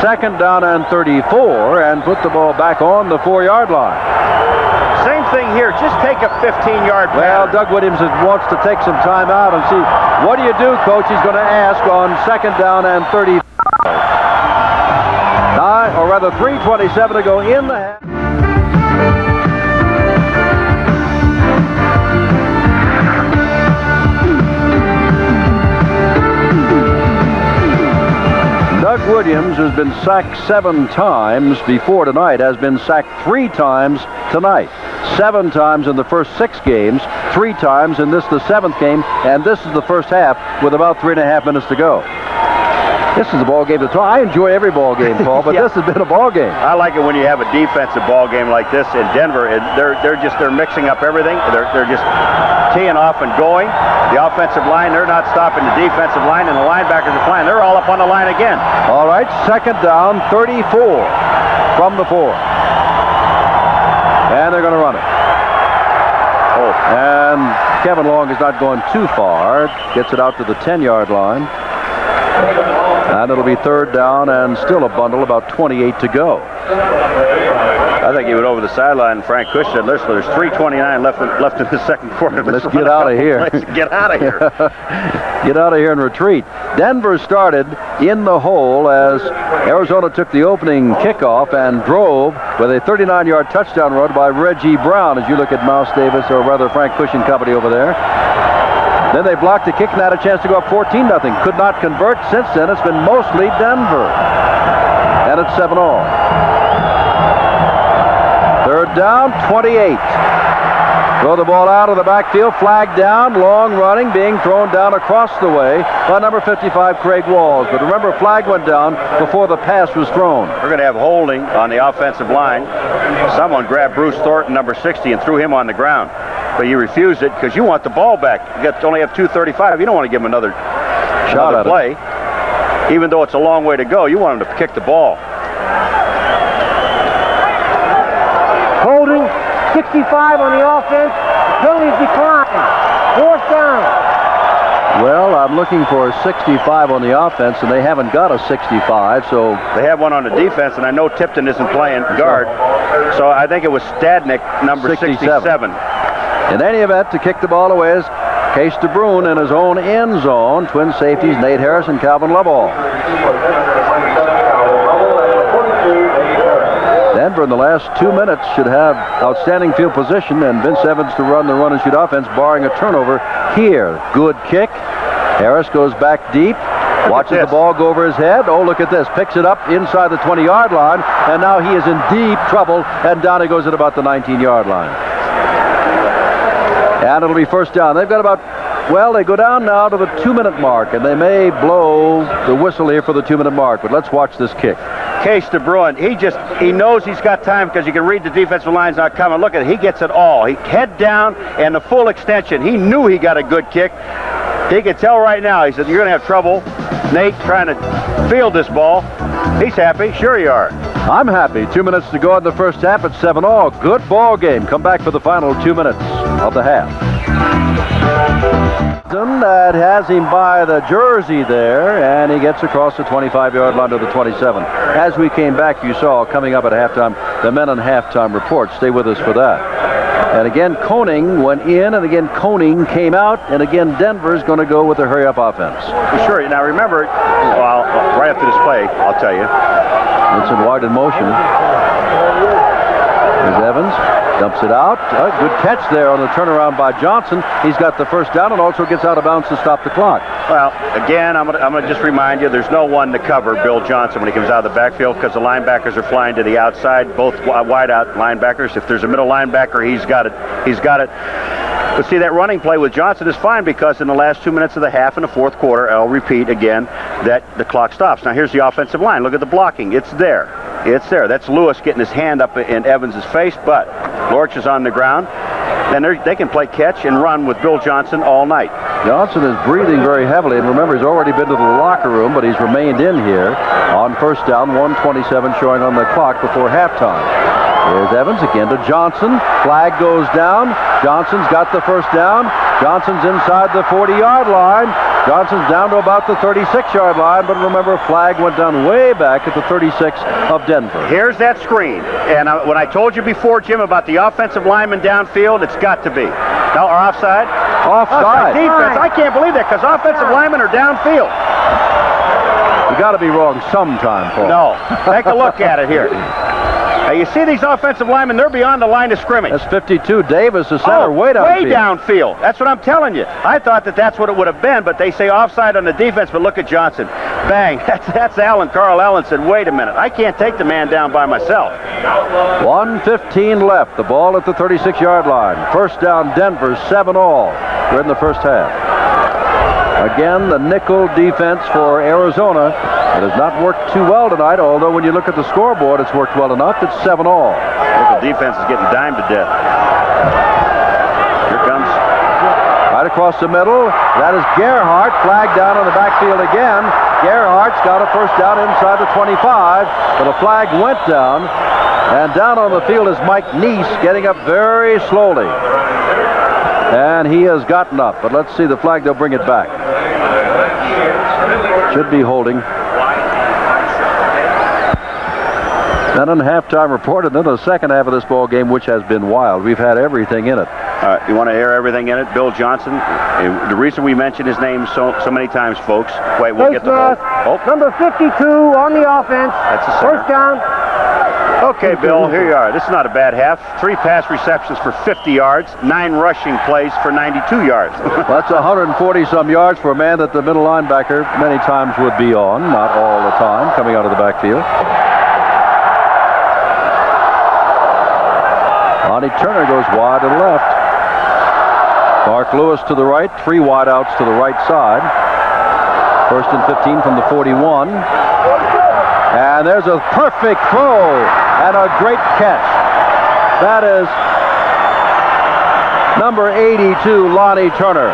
2nd down and 34, and put the ball back on the 4-yard line. Same thing here. Just take a 15-yard pattern. Well, Doug Williams wants to take some time out and see, what do you do, Coach? He's going to ask on 2nd down and 35. 3:27 to go in the half. Doug Williams has been sacked 7 times before tonight, has been sacked 3 times tonight. 7 times in the first 6 games, 3 times in the 7th game, and this is the first half with about 3.5 minutes to go. This is a ball game to try. I enjoy every ball game, Paul, but This has been a ball game. I like it when you have a defensive ball game like this in Denver. And they're mixing up everything. They're just teeing off and going. The offensive line, they're not stopping the defensive line, and the linebackers are flying. They're all up on the line again. All right, 2nd down, 34 from the 4. And they're going to run it. Oh. And Kevin Long is not going too far. Gets it out to the 10-yard line. And it'll be 3rd down and still a bundle, about 28 to go. I think he went over the sideline, and Frank Cush said, listen, there's 3:29 left in the second quarter. Let's get out of here. Let's get out of here. Get out of here and retreat. Denver started in the hole as Arizona took the opening kickoff and drove with a 39-yard touchdown run by Reggie Brown, as you look at Mouse Davis, or rather Frank Cush and company over there. Then they blocked the kick and had a chance to go up 14-0. Could not convert. Since then, it's been mostly Denver. And it's 7-all. 3rd down, 28. Throw the ball out of the backfield. Flag down. Long running. Being thrown down across the way by number 55, Craig Walls. But remember, flag went down before the pass was thrown. We're going to have holding on the offensive line. Someone grabbed Bruce Thornton, number 60, and threw him on the ground. But you refuse it because you want the ball back. You only have 2:35. You don't want to give him another shot at play. Even though it's a long way to go, you want him to kick the ball. Holding, 65 on the offense. Penalties decline. 4th down. Well, I'm looking for a 65 on the offense, and they haven't got a 65, so... They have one on the defense, and I know Tipton isn't playing guard. So I think it was Stadnick, number 67. In any event, to kick the ball away is Case DeBrune in his own end zone. Twin safeties, Nate Harris and Calvin Lovell. Denver in the last 2 minutes should have outstanding field position, and Vince Evans to run the run-and-shoot offense, barring a turnover here. Good kick. Harris goes back deep. Watches the ball go over his head. Oh, look at this. Picks it up inside the 20-yard line, and now he is in deep trouble, and down he goes at about the 19-yard line. And it'll be 1st down. They've got about, well, they go down now to the 2-minute mark, and they may blow the whistle here for the 2-minute mark, but let's watch this kick. Case to Bruin. He knows he's got time because you can read the defensive line's not coming. Look at it. He gets it all. He head down and the full extension. He knew he got a good kick. He can tell right now. He said, you're going to have trouble, Nate, trying to field this ball. He's happy. Sure you are. I'm happy. 2 minutes to go in the first half at 7-all. Good ball game. Come back for the final 2 minutes of the half. That has him by the jersey there, and he gets across the 25-yard line to the 27. As we came back, you saw coming up at halftime, the men on halftime report. Stay with us for that. And again, Koning went in, and again, Koning came out, and again, Denver's going to go with the hurry-up offense. Sure. Now remember, right after this play, I'll tell you. Vincent White in motion. There's Evans. Dumps it out. Good catch there on the turnaround by Johnson. He's got the first down and also gets out of bounds to stop the clock. Well, again, I'm gonna just remind you, there's no one to cover Bill Johnson when he comes out of the backfield because the linebackers are flying to the outside, both wide out linebackers. If there's a middle linebacker, he's got it. But see, that running play with Johnson is fine because in the last 2 minutes of the half in the fourth quarter, I'll repeat again, that the clock stops. Now here's the offensive line. Look at the blocking. It's there. It's there. That's Lewis getting his hand up in Evans' face, but Lorch is on the ground. And they can play catch and run with Bill Johnson all night. Johnson is breathing very heavily, and remember, he's already been to the locker room, but he's remained in here on first down, 1:27 showing on the clock before halftime. Here's Evans again to Johnson. Flag goes down. Johnson's got the first down. Johnson's inside the 40-yard line. Johnson's down to about the 36-yard line, but remember, flag went down way back at the 36 of Denver. Here's that screen. And when I told you before, Jim, about the offensive lineman downfield, it's got to be. No, or offside? Offside. Defense. I can't believe that because offensive linemen are downfield. You got to be wrong sometime, Paul. No. Take a look at it here. Now, you see these offensive linemen, they're beyond the line of scrimmage. That's 52. Davis, the center, way downfield. Way downfield. That's what I'm telling you. I thought that's what it would have been, but they say offside on the defense, but look at Johnson. Bang. That's Allen. Carl Allen said, wait a minute. I can't take the man down by myself. 1:15 left. The ball at the 36-yard line. First down, Denver, 7-all. We're in the first half. Again, the nickel defense for Arizona. It has not worked too well tonight, although when you look at the scoreboard, it's worked well enough. It's 7-all. The defense is getting dimed to death. Here comes. Right across the middle. That is Gerhardt. Flag down on the backfield again. Gerhardt's got a first down inside the 25, but a flag went down. And down on the field is Mike Neese, getting up very slowly. And he has gotten up, but let's see the flag. They'll bring it back. Should be holding. Then on the halftime report, and then the second half of this ball game, which has been wild. We've had everything in it. You want to hear everything in it? Bill Johnson. The reason we mention his name so many times, folks. Wait, we'll get the vote. Oh. Number 52 on the offense. That's a center. First down. Okay, Bill, here you are. This is not a bad half. 3 pass receptions for 50 yards, 9 rushing plays for 92 yards. That's 140-some yards for a man that the middle linebacker many times would be on, not all the time, coming out of the backfield. Lonnie Turner goes wide to the left. Mark Lewis to the right, 3 wideouts to the right side. First and 15 from the 41. And there's a perfect throw and a great catch. That is number 82, Lonnie Turner.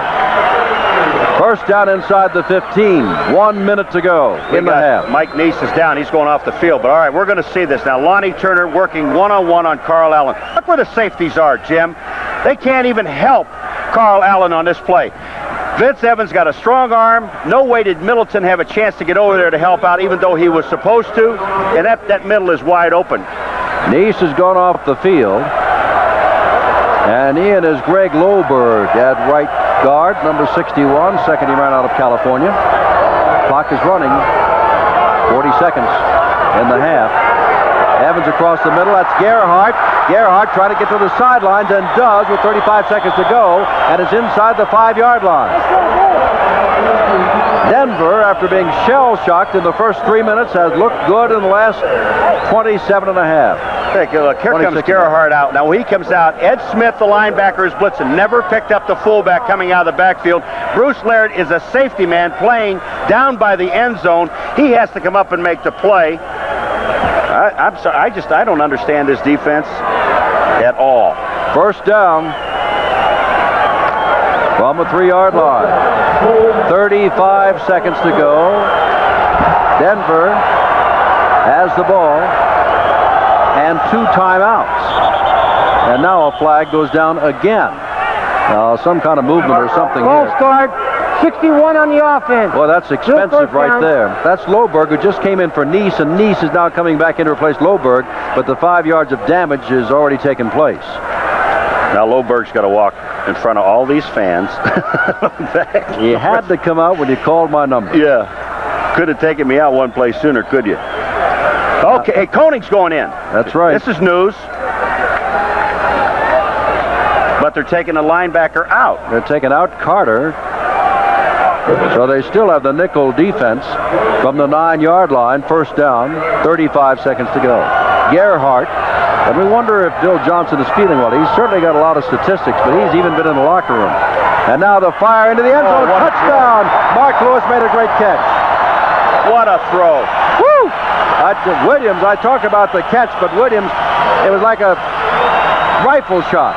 First down inside the 15. 1 minute to go in the half. Mike Neese is down. He's going off the field. But all right, we're going to see this now. Lonnie Turner working one-on-one on Carl Allen. Look where the safeties are, Jim. They can't even help Carl Allen on this play. Vince Evans got a strong arm. No way did Middleton have a chance to get over there to help out, even though he was supposed to. And that middle is wide open. Neese has gone off the field. And in is Greg Loberg at right guard, number 61, second he ran out of California. Clock is running. 40 seconds in the half. Evans across the middle. That's Gerhardt. Gerhardt trying to get to the sidelines and does with 35 seconds to go, and is inside the 5-yard line. Denver, after being shell-shocked in the first 3 minutes, has looked good in the last 27 and a half. Look, here comes Gerhardt out. Now, when he comes out, Ed Smith, the linebacker, is blitzing. Never picked up the fullback coming out of the backfield. Bruce Laird is a safety man playing down by the end zone. He has to come up and make the play. I'm sorry. I don't understand this defense at all. First down from the 3-yard line. 35 seconds to go. Denver has the ball and 2 timeouts. And now a flag goes down again. Some kind of movement or something Ball here. start. 61 on the offense. Well, that's expensive right there. That's Loberg, who just came in for Nice, and Nice is now coming back in to replace Loberg, but the 5 yards of damage has already taken place. Now Loberg's got to walk in front of all these fans. You had to come out when you called my number. Yeah. Could have taken me out one play sooner, could you? Okay, hey, Koning's going in. That's right. This is news. But they're taking a linebacker out. They're taking out Carter. So they still have the nickel defense from the 9-yard line. First down, 35 seconds to go. Gerhardt, and we wonder if Bill Johnson is feeling well. He's certainly got a lot of statistics, but he's even been in the locker room. And now the fire into the end zone. Touchdown! Mark Lewis made a great catch. What a throw. Woo! Williams, I talked about the catch, but Williams, it was like a rifle shot.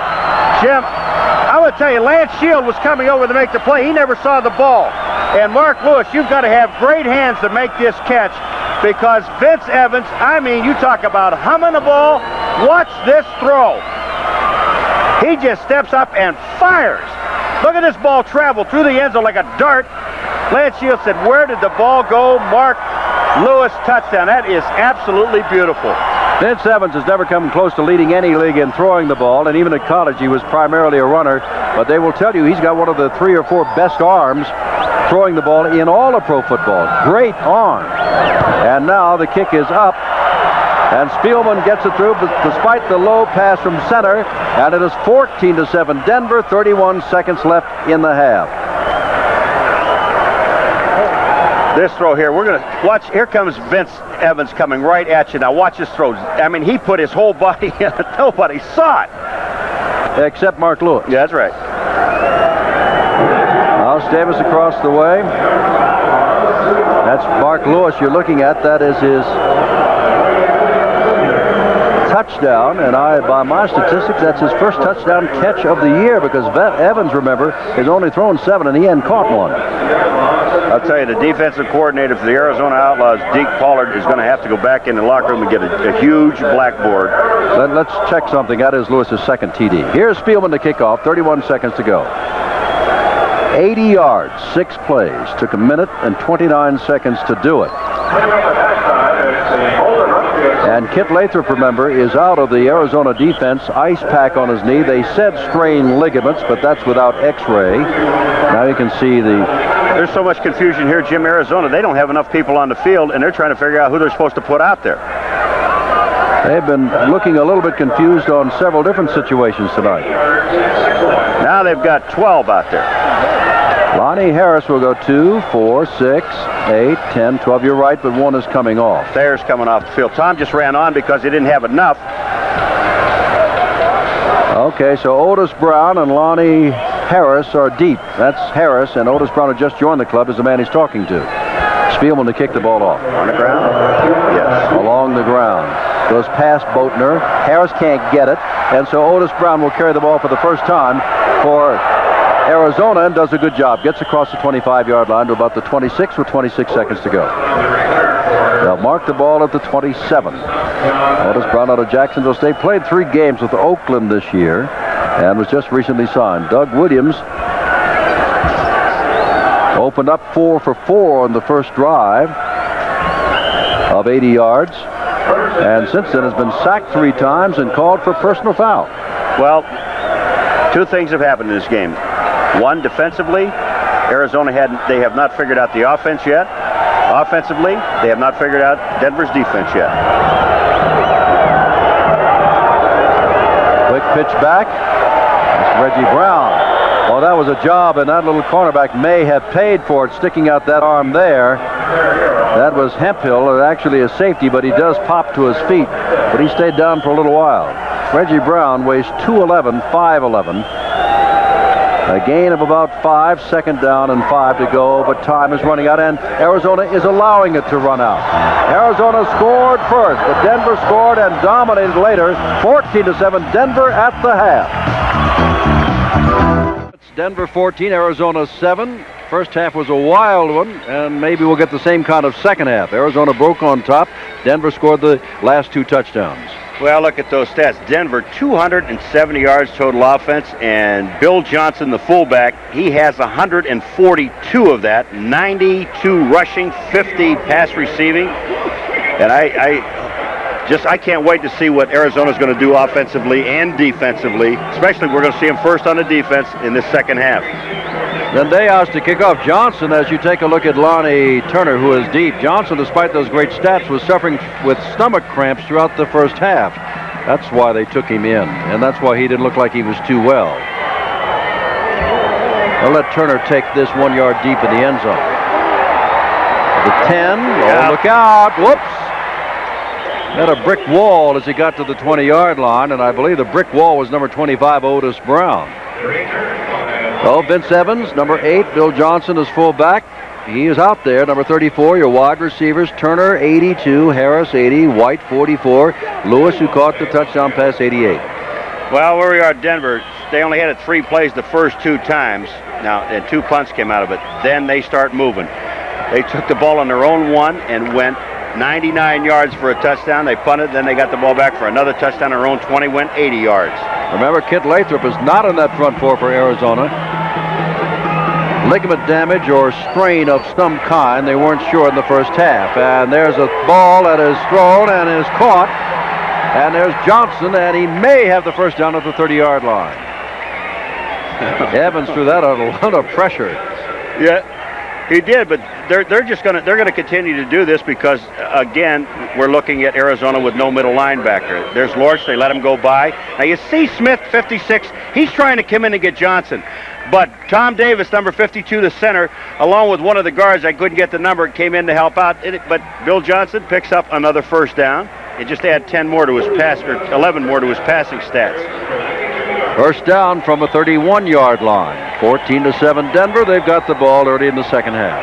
Jim, I would tell you, Lance Shield was coming over to make the play. He never saw the ball. And Mark Lewis, you've got to have great hands to make this catch, because Vince Evans, I mean, you talk about humming the ball. Watch this throw. He just steps up and fires. Look at this ball travel through the end zone like a dart. Lance Shield said, where did the ball go? Mark Lewis touchdown. That is absolutely beautiful. Vince Evans has never come close to leading any league in throwing the ball, and even at college he was primarily a runner, but they will tell you he's got one of the 3 or 4 best arms throwing the ball in all of pro football. Great arm. And now the kick is up, and Spielman gets it through despite the low pass from center, and it is 14-7 Denver, 31 seconds left in the half. This throw here, we're going to watch. Here comes Vince Evans coming right at you. Now watch this throw. I mean, he put his whole body in it. Nobody saw it. Except Mark Lewis. Yeah, that's right. Now Davis across the way. That's Mark Lewis you're looking at. That is his touchdown, and by my statistics, that's his first touchdown catch of the year, because Evans, remember, has only thrown 7 and he hadn't caught one. I'll tell you, the defensive coordinator for the Arizona Outlaws, Deke Pollard, is going to have to go back in the locker room and get a huge blackboard. Let's check something. That is Lewis's second TD. Here's Spielman to kick off. 31 seconds to go. 80 yards, 6 plays. Took 1 minute and 29 seconds to do it. And Kit Lathrop, remember, is out of the Arizona defense. Ice pack on his knee. They said strained ligaments, but that's without x-ray. Now you can see There's so much confusion here, Jim. Arizona, they don't have enough people on the field, and they're trying to figure out who they're supposed to put out there. They've been looking a little bit confused on several different situations tonight. Now they've got 12 out there. Lonnie Harris will go 2, 4, 6, 8, 10, 12. You're right, but 1 is coming off. Thayer's coming off the field. Tom just ran on because he didn't have enough. Okay, so Otis Brown and Lonnie Harris are deep. That's Harris, and Otis Brown, who just joined the club, is the man he's talking to. Spielman to kick the ball off. On the ground? Yes. Along the ground. Goes past Boatner. Harris can't get it, and so Otis Brown will carry the ball for the first time for Arizona and does a good job. Gets across the 25-yard line to about the 26 with 26 seconds to go. They'll mark the ball at the 27. Otis Brown out of Jacksonville State. Played 3 games with Oakland this year and was just recently signed. Doug Williams opened up 4 for 4 on the first drive of 80 yards. And since then has been sacked 3 times and called for personal foul. Well, 2 things have happened in this game. One, defensively, Arizona they have not figured out the offense yet. Offensively, they have not figured out Denver's defense yet. Quick pitch back. That's Reggie Brown. Well, that was a job, and that little cornerback may have paid for it, sticking out that arm there. That was Hemphill, actually a safety, but he does pop to his feet. But he stayed down for a little while. Reggie Brown weighs 211, 5'11". A gain of about 5, second down and 5 to go, but time is running out, and Arizona is allowing it to run out. Arizona scored first, but Denver scored and dominated later, 14-7, Denver at the half. It's Denver 14, Arizona 7. First half was a wild one, and maybe we'll get the same kind of second half. Arizona broke on top. Denver scored the last 2 touchdowns. Well, look at those stats. Denver, 270 yards total offense, and Bill Johnson, the fullback, he has 142 of that, 92 rushing, 50 pass receiving. And I can't wait to see what Arizona's going to do offensively and defensively, especially we're going to see them first on the defense in this second half. Then Deas to kick off. Johnson, as you take a look at Lonnie Turner, who is deep. Johnson, despite those great stats, was suffering with stomach cramps throughout the first half. That's why they took him in, and that's why he didn't look like he was too well. They'll let Turner take this 1 yard deep in the end zone. The 10. Oh, look out. Whoops. Had a brick wall as he got to the 20-yard line, and I believe the brick wall was number 25, Otis Brown. Oh, Vince Evans, number 8. Bill Johnson is fullback. He is out there. Number 34, your wide receivers. Turner, 82. Harris, 80. White, 44. Lewis, who caught the touchdown pass, 88. Well, where we are at Denver, they only had it 3 plays the first 2 times. Now, and 2 punts came out of it. Then they start moving. They took the ball on their own 1 and went 99 yards for a touchdown. They punted, then they got the ball back for another touchdown. Their own 20 went 80 yards. Remember, Kit Lathrop is not in that front 4 for Arizona. Ligament damage or strain of some kind. They weren't sure in the first half. And there's a ball that is thrown and is caught. And there's Johnson, and he may have the first down at the 30-yard line. Evans threw that on a lot of pressure. Yeah. He did, but they're gonna continue to do this because again we're looking at Arizona with no middle linebacker. There's Lorch, they let him go by. Now you see Smith, 56, he's trying to come in and get Johnson, but Tom Davis, number 52, the center, along with one of the guards, I couldn't get the number, came in to help out. But Bill Johnson picks up another first down. It just add 10 more to his pass, or 11 more to his passing stats. First down from a 31-yard line. 14-7 Denver. They've got the ball early in the second half.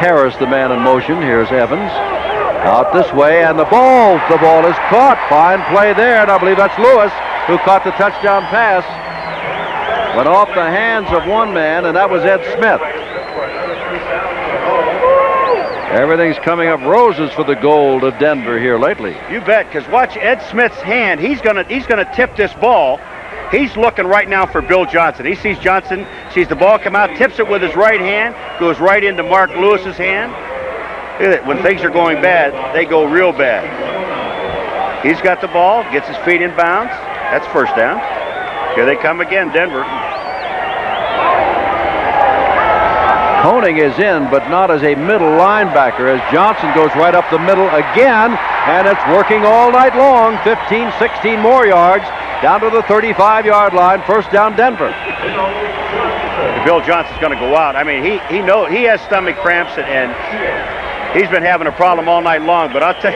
Harris, the man in motion. Here's Evans. Out this way, and the ball is caught. Fine play there, and I believe that's Lewis who caught the touchdown pass. Went off the hands of one man, and that was Ed Smith. Everything's coming up roses for the gold of Denver here lately. You bet, because watch Ed Smith's hand. He's gonna tip this ball. He's looking right now for Bill Johnson. He sees Johnson, sees the ball come out, tips it with his right hand, goes right into Mark Lewis's hand. Look at it. When things are going bad, they go real bad. He's got the ball, gets his feet in bounds. That's first down. Here they come again, Denver. Koenig is in, but not as a middle linebacker, as Johnson goes right up the middle again, and it's working all night long. 15, 16 more yards down to the 35-yard line. First down, Denver. Bill Johnson's going to go out. I mean, he knows he has stomach cramps, and he's been having a problem all night long. But I'll tell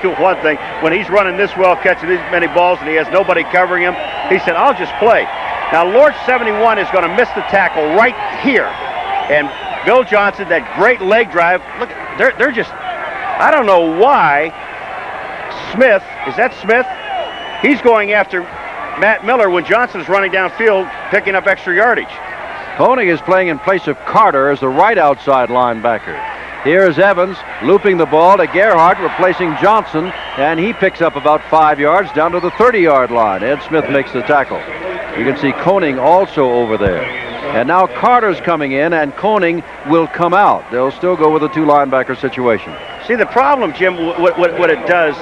you one thing: when he's running this well, catching these many balls, and he has nobody covering him, he said, "I'll just play." Now, Lord 71 is going to miss the tackle right here. And Bill Johnson, that great leg drive, look, they're just, I don't know why Smith, is that Smith? He's going after Matt Miller when Johnson's running downfield, picking up extra yardage. Koenig is playing in place of Carter as the right outside linebacker. Here is Evans looping the ball to Gerhardt, replacing Johnson, and he picks up about 5 yards down to the 30-yard line. Ed Smith makes the tackle. You can see Koenig also over there. And now Carter's coming in, and Koenig will come out. They'll still go with a 2-linebacker situation. See, the problem, Jim, what it does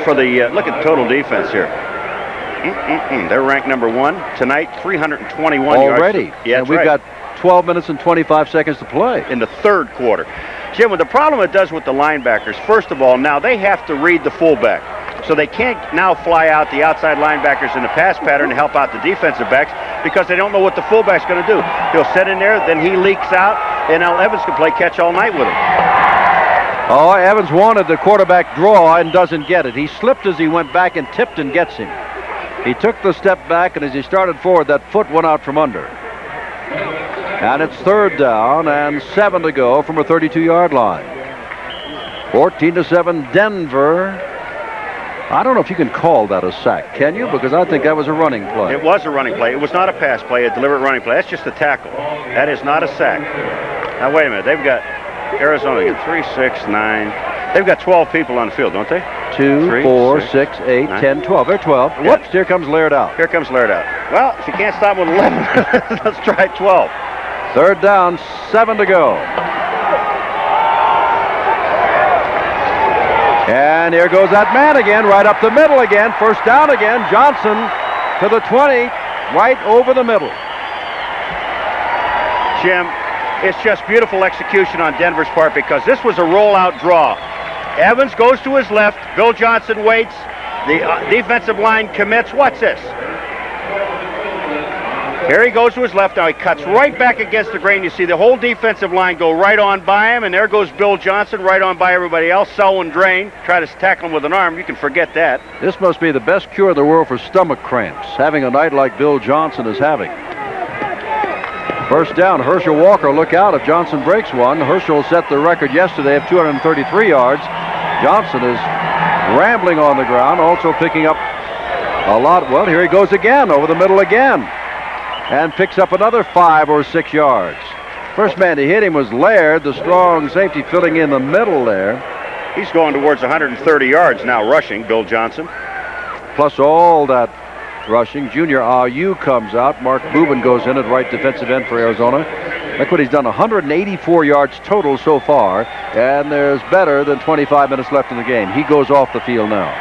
for the, look at total defense here. They're ranked number 1 tonight, 321 already. Yards. Yeah, and we've got 12 minutes and 25 seconds to play. In the third quarter. Jim, the problem it does with the linebackers, first of all, now they have to read the fullback. So they can't now fly out the outside linebackers in the pass pattern to help out the defensive backs because they don't know what the fullback's going to do. He'll sit in there, then he leaks out, and now Evans can play catch all night with him. Oh, Evans wanted the quarterback draw and doesn't get it. He slipped as he went back and tipped and gets him. He took the step back, and as he started forward, that foot went out from under. And it's 3rd down and 7 to go from a 32-yard line. 14-7 Denver. I don't know if you can call that a sack, can you? Because I think that was a running play. It was a running play. It was not a pass play, a deliberate running play. That's just a tackle. That is not a sack. Now, wait a minute. They've got Arizona, 3, 6, 9. They've got 12 people on the field, don't they? 2, 3, 4, 6, 6, 8, 9. 10, 12. They're 12. Yeah. Whoops, here comes Laird out. Here comes Laird out. Well, if you can't stop with 11, let's try 12. 3rd down, 7 to go. And here goes that man again, right up the middle again. 1st down again. Johnson to the 20, right over the middle. Jim, it's just beautiful execution on Denver's part because this was a rollout draw. Evans goes to his left. Bill Johnson waits. The defensive line commits. Watch this. Here he goes to his left. Now he cuts right back against the grain. You see the whole defensive line go right on by him, and there goes Bill Johnson right on by everybody else. Selwyn Drain. Try to tackle him with an arm. You can forget that. This must be the best cure in the world for stomach cramps, having a night like Bill Johnson is having. 1st down, Herschel Walker, look out if Johnson breaks one. Herschel set the record yesterday of 233 yards. Johnson is rambling on the ground, also picking up a lot. Well, here he goes again, over the middle again, and picks up another 5 or 6 yards. First man to hit him was Laird, the strong safety filling in the middle there. He's going towards 130 yards now rushing, Bill Johnson. Plus all that rushing. Junior Ayu comes out. Mark Boobin goes in at right defensive end for Arizona. Look what he's done, 184 yards total so far, and there's better than 25 minutes left in the game. He goes off the field now.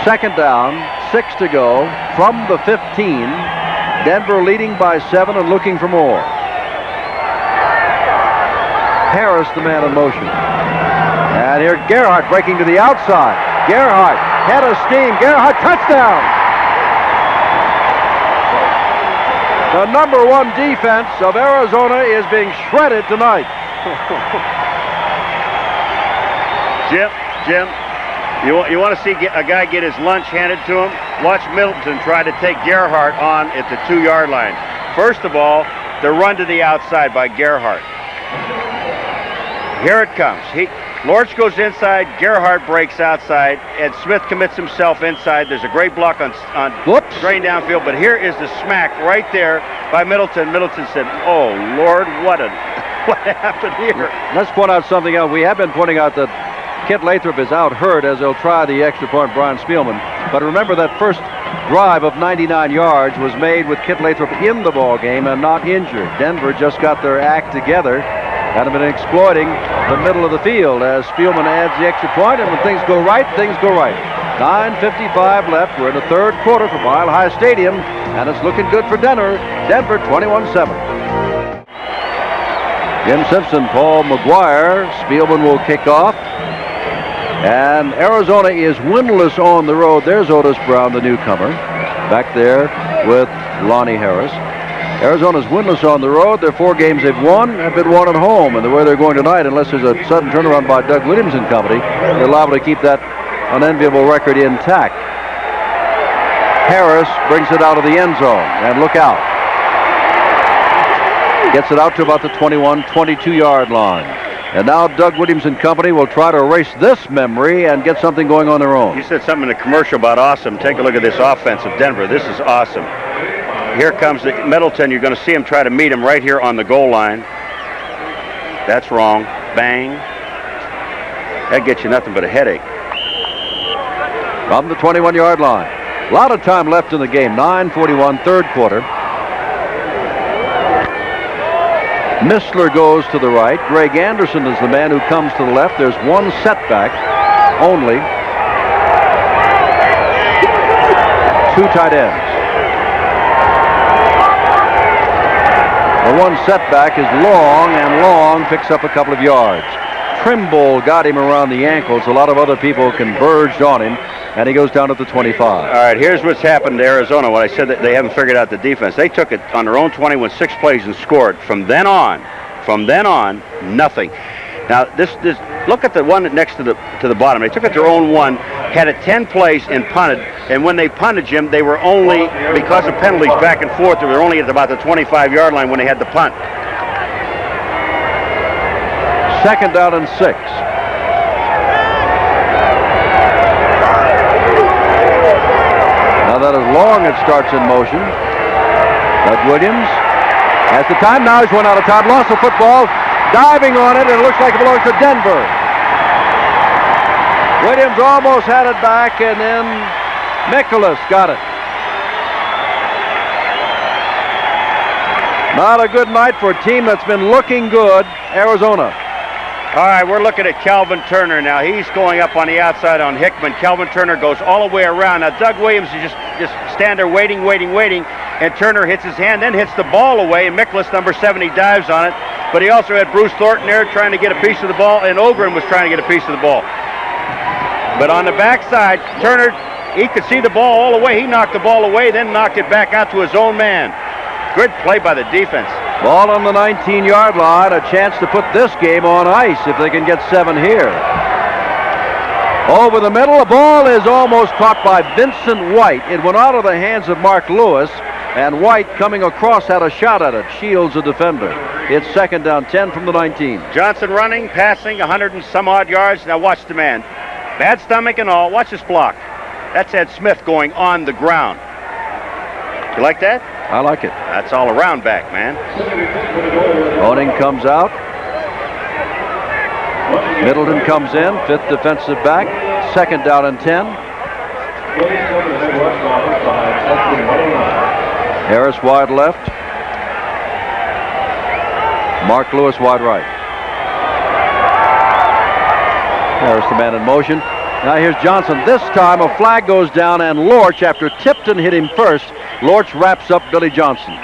2nd down, 6 to go from the 15. Denver leading by 7 and looking for more. Harris, the man in motion. And here Gerhardt breaking to the outside. Gerhardt, head of steam. Gerhardt, touchdown! The #1 defense of Arizona is being shredded tonight. Jim, you want to see a guy get his lunch handed to him? Watch Middleton try to take Gerhardt on at the 2-yard line. First of all, the run to the outside by Gerhardt. Here it comes. Lorch goes inside, Gerhardt breaks outside, and Smith commits himself inside. There's a great block on drain downfield, but here is the smack right there by Middleton. Middleton said, "Oh, Lord, what happened here?" Let's point out something else. We have been pointing out that Kit Lathrop is out hurt as they'll try the extra point, Brian Spielman. But remember that first drive of 99 yards was made with Kit Lathrop in the ball game and not injured. Denver just got their act together and have been exploiting the middle of the field as Spielman adds the extra point, and when things go right, things go right. 9:55 left. We're in the 3rd quarter from Mile High Stadium, and it's looking good for Denver. Denver 21-7. Jim Simpson, Paul McGuire. Spielman will kick off. And Arizona is winless on the road. There's Otis Brown, the newcomer, back there with Lonnie Harris. Arizona's winless on the road. Their 4 games they've won have been won at home, and the way they're going tonight, unless there's a sudden turnaround by Doug Williams and company, they're liable to keep that unenviable record intact. Harris brings it out of the end zone, and look out. Gets it out to about the 21, 22-yard line. And now Doug Williams and company will try to erase this memory and get something going on their own. You said something in the commercial about awesome. Take a look at this offense of Denver. This is awesome. Here comes Middleton. You're going to see him try to meet him right here on the goal line. That's wrong. Bang. That gets you nothing but a headache. From the 21-yard line. A lot of time left in the game. 9:41, 3rd quarter. Missler goes to the right. Greg Anderson is the man who comes to the left. There's one setback only. 2 tight ends. The one setback is Long, and Long picks up a couple of yards. Trimble got him around the ankles. A lot of other people converged on him, and he goes down to the 25. All right, here's what's happened to Arizona. When I said that they haven't figured out the defense, they took it on their own 20 with 6 plays and scored. From then on, nothing. Now, this look at the one next to the bottom. They took it their own one, had it 10 plays and punted, and when they punted, Jim, they were only, because of penalties back and forth, they were only at about the 25-yard line when they had the punt. Second down and 6. Now that is long, it starts in motion. Doug Williams has the time. Now he's run out of time. Lost the football. Diving on it, and it looks like it belongs to Denver. Williams almost had it back, and then Nicholas got it. Not a good night for a team that's been looking good, Arizona. All right, we're looking at Calvin Turner now. He's going up on the outside on Hickman. Calvin Turner goes all the way around. Now, Doug Williams is just stand there waiting, and Turner hits his hand, then hits the ball away, and Nicholas, number 70, dives on it. But he also had Bruce Thornton there trying to get a piece of the ball, and Ogren was trying to get a piece of the ball. But on the backside, Turner, he could see the ball all the way. He knocked the ball away, then knocked it back out to his own man. Good play by the defense. Ball on the 19-yard line, a chance to put this game on ice if they can get 7 here. Over the middle, the ball is almost caught by Vincent White. It went out of the hands of Mark Lewis, and White coming across had a shot at it. Shields the defender. It's second down 10 from the 19. Johnson running, passing, 100 and some odd yards. Now watch the man. Bad stomach and all. Watch this block. That's Ed Smith going on the ground. You like that? I like it. That's all around back, man. Owning comes out. Middleton comes in, 5th defensive back. Second down and 10. Harris wide left. Mark Lewis wide right. Harris the man in motion. Now here's Johnson. This time a flag goes down, and Lorch, after Tipton hit him first, Lorch wraps up Billy Johnson.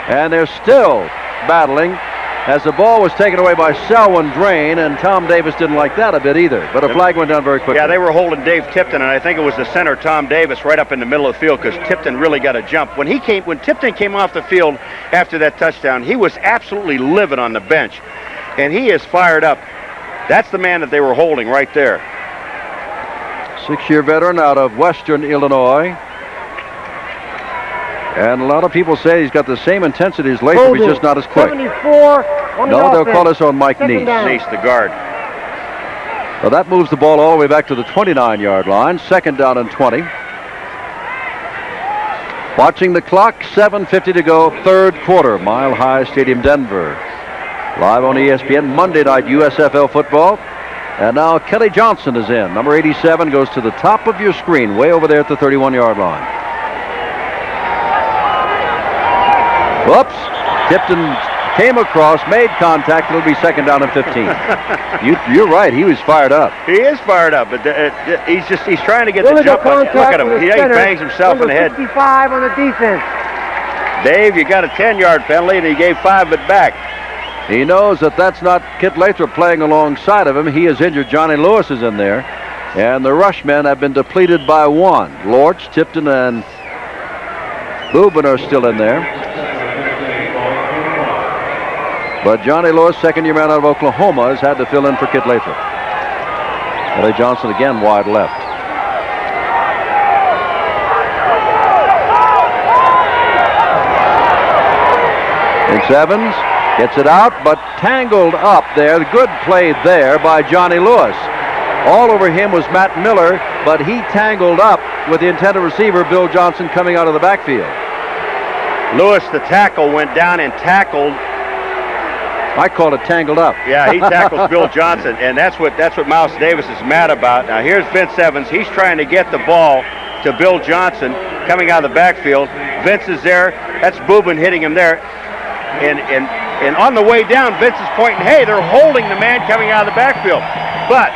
And they're still battling as the ball was taken away by Selwyn Drain, and Tom Davis didn't like that a bit either. But a flag went down very quickly. Yeah, they were holding Dave Tipton, and I think it was the center, Tom Davis, right up in the middle of the field, because Tipton really got a jump. When Tipton came off the field after that touchdown, he was absolutely livid on the bench, and he is fired up. That's the man that they were holding right there. 6-year veteran out of Western Illinois. And a lot of people say he's got the same intensity as Lathrop, he's just not as quick. 74 on the No, they'll offense. call this on Mike Second Neese. down. Neese, the guard. Well, that moves the ball all the way back to the 29-yard line. Second down and 20. Watching the clock, 7:50 to go, third quarter. Mile High Stadium, Denver. Live on ESPN, Monday night USFL football. And now Kelly Johnson is in. Number 87 goes to the top of your screen, way over there at the 31-yard line. Whoops. Tipton came across, made contact. It'll be second down and 15. You're right. He was fired up. He is fired up, but he's trying to get the jump on. Look at him. He bangs himself in the head. 55 on the defense. Dave, you got a 10-yard penalty, and he gave 5 of it back. He knows that that's not Kit Lathrop playing alongside of him. He is injured. Johnny Lewis is in there. And the rush men have been depleted by 1. Lorch, Tipton, and Boobin are still in there. But Johnny Lewis, second-year man out of Oklahoma, has had to fill in for Kit Lathrop. Kelly Johnson again wide left. Vince Evans gets it out, but tangled up there. The good play there by Johnny Lewis. All over him was Matt Miller, but he tangled up with the intended receiver, Bill Johnson, coming out of the backfield. Lewis, the tackle, went down and tackled. I call it tangled up. Yeah, he tackles Bill Johnson, and that's what Mouse Davis is mad about. Now here's Vince Evans. He's trying to get the ball to Bill Johnson coming out of the backfield. Vince is there. That's Boobin hitting him there. And on the way down, Vince is pointing, hey, they're holding the man coming out of the backfield. But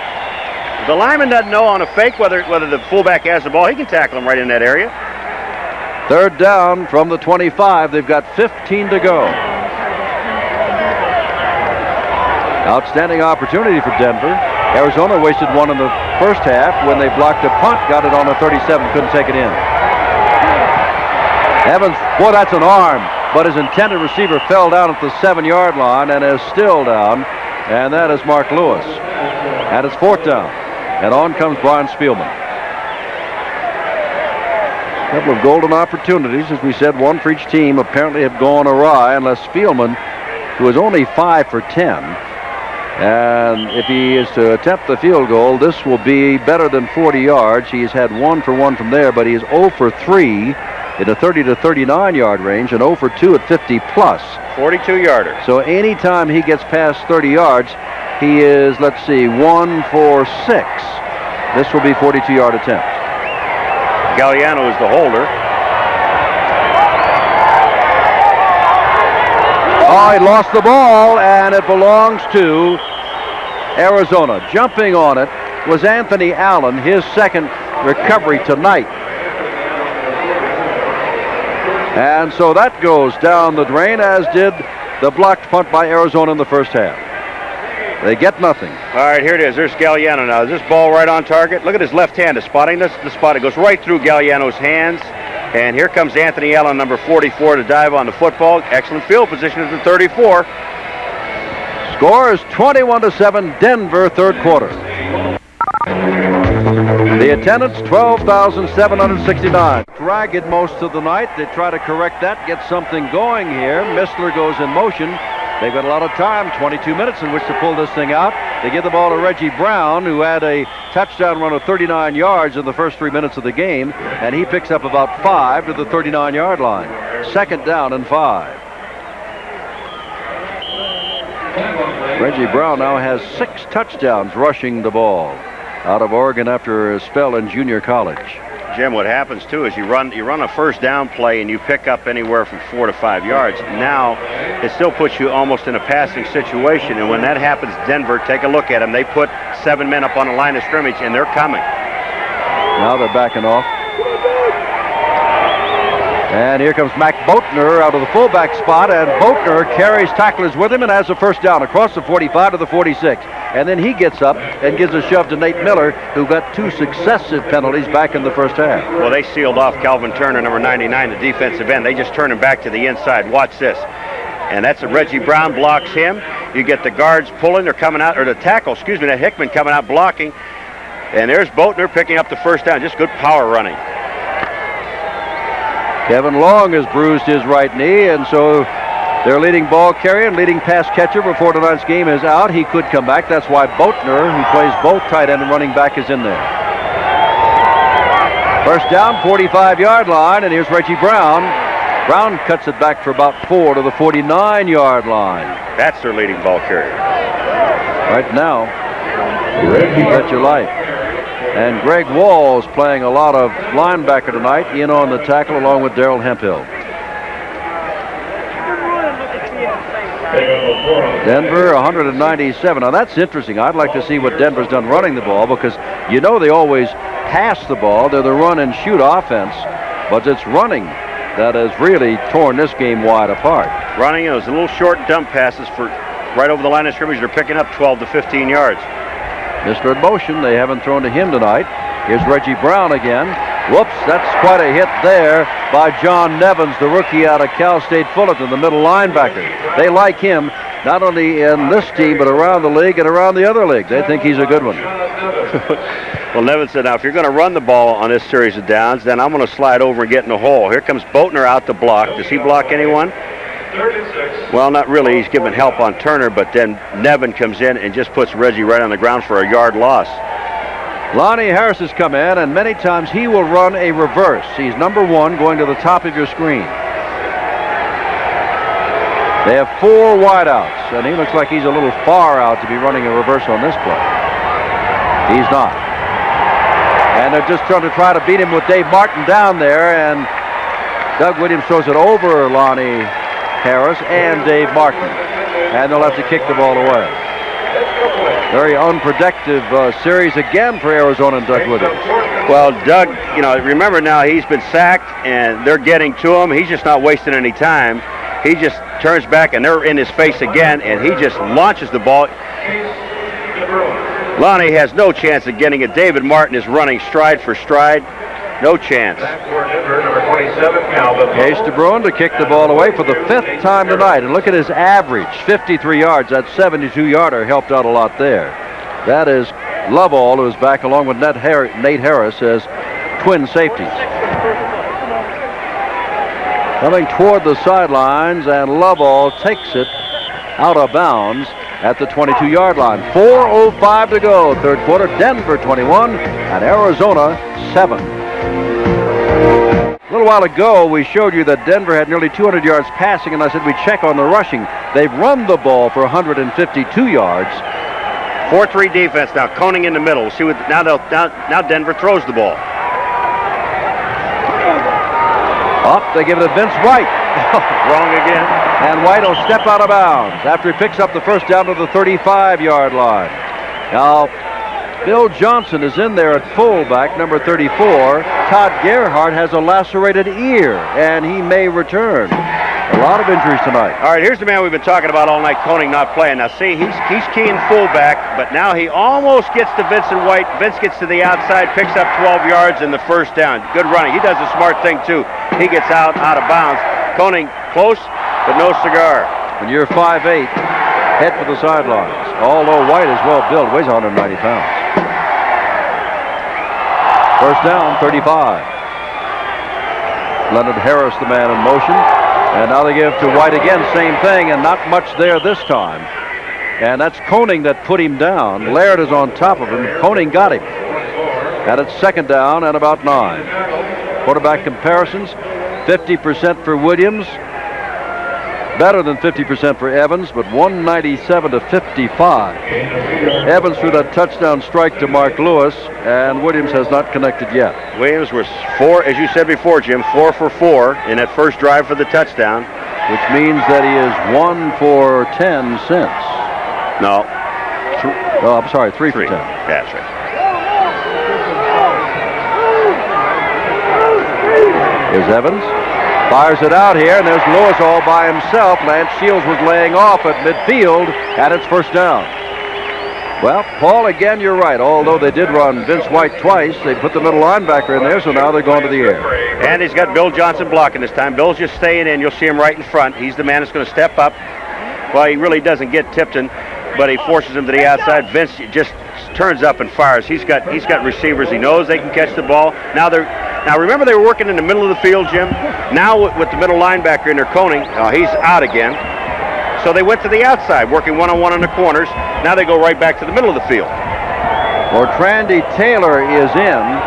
the lineman doesn't know on a fake whether the fullback has the ball. He can tackle him right in that area. Third down from the 25. They've got 15 to go. Outstanding opportunity for Denver. Arizona wasted one in the first half when they blocked a punt, got it on the 37, couldn't take it in. Evans, boy, that's an arm, but his intended receiver fell down at the 7-yard line and is still down. and that is Mark Lewis. And it's 4th down. And on comes Brian Spielman. A couple of golden opportunities, as we said, one for each team, apparently have gone awry, unless Spielman, who is only 5 for 10, and if he is to attempt the field goal, this will be better than 40 yards. He's had 1 for 1 from there, but he is 0 for 3 in the 30 to 39 yard range and 0 for 2 at 50 plus. 42-yarder. So anytime he gets past 30 yards, he is, let's see, 1 for 6. This will be 42-yard attempt. Galliano is the holder. Oh, he lost the ball, and it belongs to Arizona. Jumping on it was Anthony Allen, his second recovery tonight. And so that goes down the drain, as did the blocked punt by Arizona in the first half. They get nothing. All right, here it is. There's Galliano now. Is this ball right on target? Look at his left hand. The spotting. This is the spot. It goes right through Galliano's hands. And here comes Anthony Allen, number 44, to dive on the football. Excellent field position at the 34. Score is 21-7, Denver, third quarter. The attendance, 12,769. Ragged most of the night. They try to correct that, get something going here. Mistler goes in motion. They've got a lot of time, 22 minutes in which to pull this thing out. They give the ball to Reggie Brown, who had a touchdown run of 39 yards in the first 3 minutes of the game, and he picks up about 5 to the 39-yard line. 2nd down and 5. Reggie Brown now has 6 touchdowns rushing the ball out of Oregon after a spell in junior college. Jim, what happens too is you run a first down play and you pick up anywhere from 4 to 5 yards. Now it still puts you almost in a passing situation, and when that happens, Denver, take a look at them. They put 7 men up on the line of scrimmage, and they're coming. Now they're backing off. And here comes Mac Boatner out of the fullback spot, and Boatner carries tacklers with him and has a first down across the 45 to the 46. And then he gets up and gives a shove to Nate Miller, who got 2 successive penalties back in the first half. Well, they sealed off Calvin Turner, number 99, the defensive end. They just turned him back to the inside. Watch this. And that's a Reggie Brown blocks him. You get the guards pulling. They're coming out, or the tackle, excuse me, that Hickman coming out blocking. And there's Boatner picking up the first down. Just good power running. Kevin Long has bruised his right knee, and so their leading ball carrier and leading pass catcher before tonight's game is out. He could come back. That's why Boatner, who plays both tight end and running back, is in there. First down, 45-yard line, and here's Reggie Brown. Brown cuts it back for about 4 to the 49-yard line. That's their leading ball carrier. Right now, you bet your life. And Greg Wall's playing a lot of linebacker tonight, in on the tackle along with Darrell Hemphill. Denver 197. Now that's interesting. I'd like to see what Denver's done running the ball, because you know they always pass the ball. They're the run and shoot offense, but it's running that has really torn this game wide apart. Running those little short dump passes for right over the line of scrimmage. They're picking up 12 to 15 yards. Mr. In motion. They haven't thrown to him tonight. Here's Reggie Brown again. Whoops, that's quite a hit there by John Nevins, the rookie out of Cal State Fullerton, the middle linebacker. They like him not only in this team, but around the league and around the other league. They think he's a good one. Well, Nevins said, now, if you're going to run the ball on this series of downs, then I'm going to slide over and get in the hole. Here comes Boatner out to block. Does he block anyone? 36. Well, not really. He's giving help on Turner, but then Nevin comes in and just puts Reggie right on the ground for a yard loss. Lonnie Harris has come in, and many times he will run a reverse. He's number 1 going to the top of your screen. They have 4 wideouts, and he looks like he's a little far out to be running a reverse on this play. He's not. And they're just trying to beat him with Dave Martin down there, and Doug Williams throws it over Lonnie Harris and Dave Martin, and they'll have to kick the ball away. Very unproductive series again for Arizona and Doug Williams. Well, Doug, you know, remember now he's been sacked and they're getting to him. He's just not wasting any time. He just turns back and they're in his face again, and he just launches the ball. Lonnie has no chance of getting it. David Martin is running stride for stride. No chance. Back for Denver, number 27, Calvin. Case de Bruin to kick the ball away for the 5th time tonight. And look at his average, 53 yards. That 72-yarder helped out a lot there. That is Lovell, who is back along with Nate Harris as twin safeties. Coming toward the sidelines, and Lovell takes it out of bounds at the 22-yard line. 4:05 to go, third quarter. Denver 21 and Arizona 7. A little while ago, we showed you that Denver had nearly 200 yards passing, and I said we'd check on the rushing. They've run the ball for 152 yards. 4-3 defense now. Koenig in the middle. See what now Denver throws the ball. Up, they give it to Vince White. Wrong again. And White will step out of bounds after he picks up the first down to the 35-yard line. Now, Bill Johnson is in there at fullback, number 34. Todd Gerhardt has a lacerated ear, and he may return. A lot of injuries tonight. All right, here's the man we've been talking about all night, Koenig not playing. Now, see, he's keying fullback, but now he almost gets to Vincent White. Vince gets to the outside, picks up 12 yards and the first down. Good running. He does a smart thing, too. He gets out of bounds. Koenig close, but no cigar. When you're 5'8", head for the sidelines. Although White is well built, weighs 190 pounds. First down, 35. Leonard Harris, the man in motion. And now they give to White again, same thing, and not much there this time. And that's Koenig that put him down. Laird is on top of him. Koenig got him. And it's second down and about 9. Quarterback comparisons, 50% for Williams. Better than 50% for Evans, but 197 to 55. Evans threw that touchdown strike to Mark Lewis, and Williams has not connected yet. Williams was 4, as you said before, Jim, 4 for 4 in that first drive for the touchdown. Which means that he is 1 for 10 since. No. Oh, I'm sorry, 3 for 10. That's right. Here's Evans. Fires it out here, and there's Lewis all by himself. Lance Shields was laying off at midfield, and it's first down. Well, Paul, again, you're right. Although they did run Vince White twice, they put the middle linebacker in there, so now they're going to the air. And he's got Bill Johnson blocking this time. Bill's just staying in. You'll see him right in front. He's the man that's going to step up. Well, he really doesn't get Tipton, but he forces him to the outside. Vince just turns up and fires. He's got receivers. He knows they can catch the ball. Now remember, they were working in the middle of the field, Jim. Now with the middle linebacker in there, Koenig, he's out again. So they went to the outside, working one-on-one in the corners. Now they go right back to the middle of the field. Trandy Taylor is in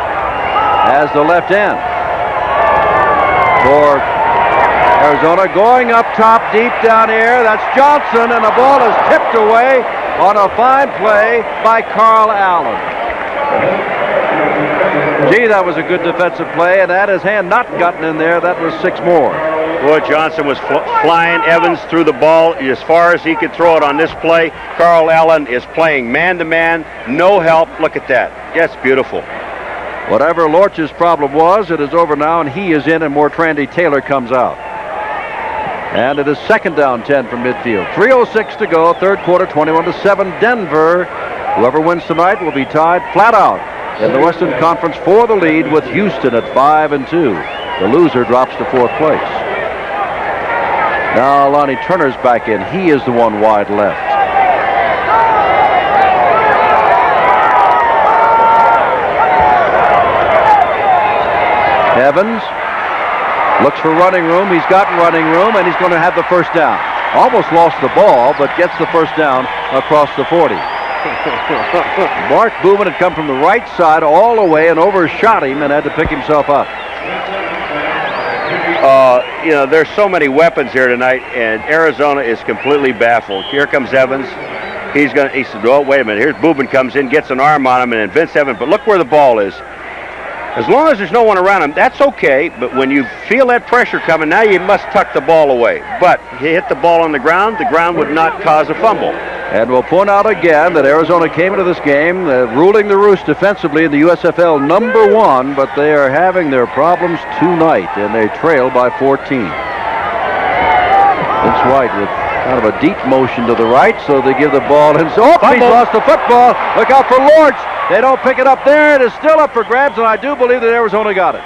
as the left end for Arizona. Going up top, deep down here. That's Johnson, and the ball is tipped away on a fine play by Carl Allen. Gee, that was a good defensive play, and had his hand not gotten in there, that was 6 more. Boy, Johnson was flying. Evans threw the ball as far as he could throw it on this play. Carl Allen is playing man-to-man, no help. Look at that. That's beautiful. Whatever Lorch's problem was, it is over now, and he is in, and Trandy Taylor comes out. And it is second down 10 from midfield. 3:06 to go, third quarter, 21-7. Denver, whoever wins tonight will be tied flat out in the Western Conference for the lead with Houston at 5-2. The loser drops to 4th place. Now Lonnie Turner's back in. He is the one wide left. Evans looks for running room. He's got running room, and he's going to have the first down. Almost lost the ball, but gets the first down across the 40. Mark Booman had come from the right side all the way and overshot him and had to pick himself up. There's so many weapons here tonight, and Arizona is completely baffled. Here comes Evans. He said, oh, wait a minute. Here's Booman comes in, gets an arm on him, and then Vince Evans. But look where the ball is. As long as there's no one around him, that's okay. But when you feel that pressure coming, now you must tuck the ball away. But he hit the ball on the ground would not cause a fumble. And we'll point out again that Arizona came into this game ruling the roost defensively in the USFL #1, but they are having their problems tonight, and they trail by 14. Vince White with kind of a deep motion to the right, so they give the ball. And he's lost the football. Look out for Lorch. They don't pick it up there. It is still up for grabs, and I do believe that Arizona got it.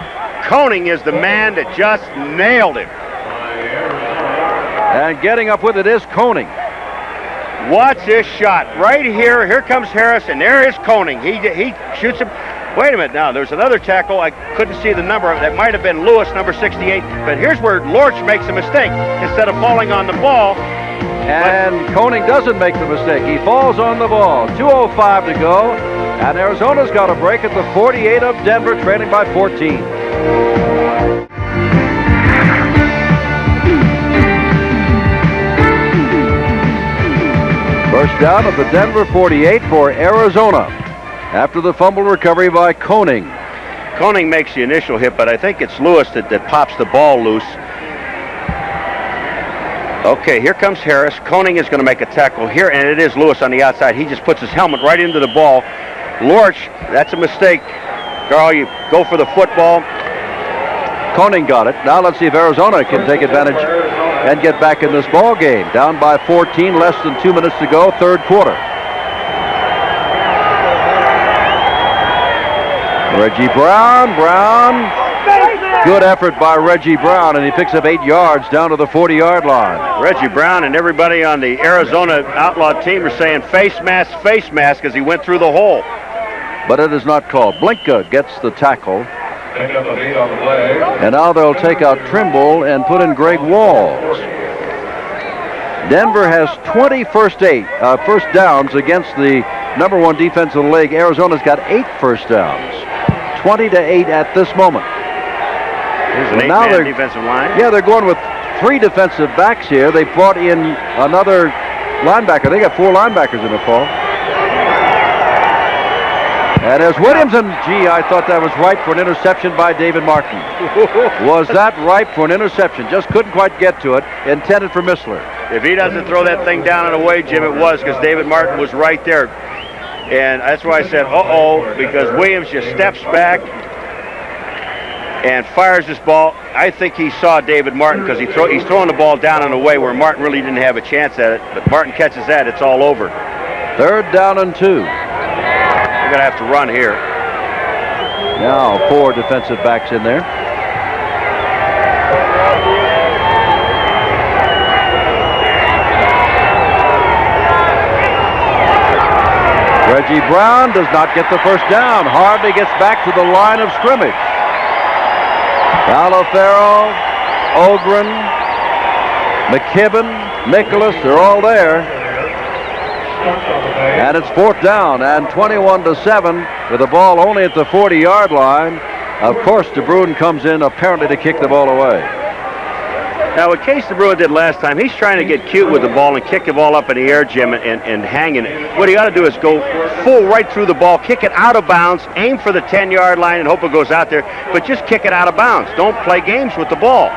Koning is the man that just nailed him. And getting up with it is Koning. Watch this shot. Right here. Here comes Harris, and there is Koning. He shoots him. Wait a minute now. There's another tackle. I couldn't see the number. That might have been Lewis, number 68. But here's where Lorch makes a mistake. Instead of falling on the ball. And Koning doesn't make the mistake. He falls on the ball. 2:05 to go. And Arizona's got a break at the 48 of Denver, trailing by 14. First down at the Denver 48 for Arizona after the fumble recovery by Koning. Koning makes the initial hit, but I think it's Lewis that pops the ball loose. Okay, here comes Harris. Koning is going to make a tackle here, and it is Lewis on the outside. He just puts his helmet right into the ball. Lorch, that's a mistake. Carl, you go for the football. Koning got it. Now let's see if Arizona can take advantage and get back in this ball game. Down by 14, less than 2 minutes to go, third quarter. Reggie Brown. Good effort by Reggie Brown, and he picks up 8 yards down to the 40-yard line. Reggie Brown and everybody on the Arizona Outlaw team are saying face mask as he went through the hole. But it is not called. Blinka gets the tackle. And now they'll take out Trimble and put in Greg Walls. Denver has 20 first downs against the number 1 defense in the league. Arizona's got 8 first downs. 20-8 at this moment. Here's an 8-man defensive line. Yeah, they're going with 3 defensive backs here. They brought in another linebacker. They got 4 linebackers in the fall. And as Williamson, I thought that was ripe for an interception by David Martin. Was that ripe for an interception? Just couldn't quite get to it. Intended for Missler. If he doesn't throw that thing down and away, Jim, it was because David Martin was right there. And that's why I said, because Williams just steps back and fires this ball. I think he saw David Martin because he's throwing the ball down and away where Martin really didn't have a chance at it. But Martin catches that, it's all over. Third down and 2. We're going to have to run here. Now 4 defensive backs in there. Reggie Brown does not get the first down. Hardly gets back to the line of scrimmage. Alofaro, Ogren, McKibben, Nicholas, they're all there. And it's 4th down and 21-7 with the ball only at the 40-yard line. Of course, DeBruin comes in apparently to kick the ball away. Now, what Case DeBruin did last time, he's trying to get cute with the ball and kick the ball up in the air, Jim, and hanging it. What he ought to do is go full right through the ball, kick it out of bounds, aim for the 10-yard line and hope it goes out there, but just kick it out of bounds. Don't play games with the ball.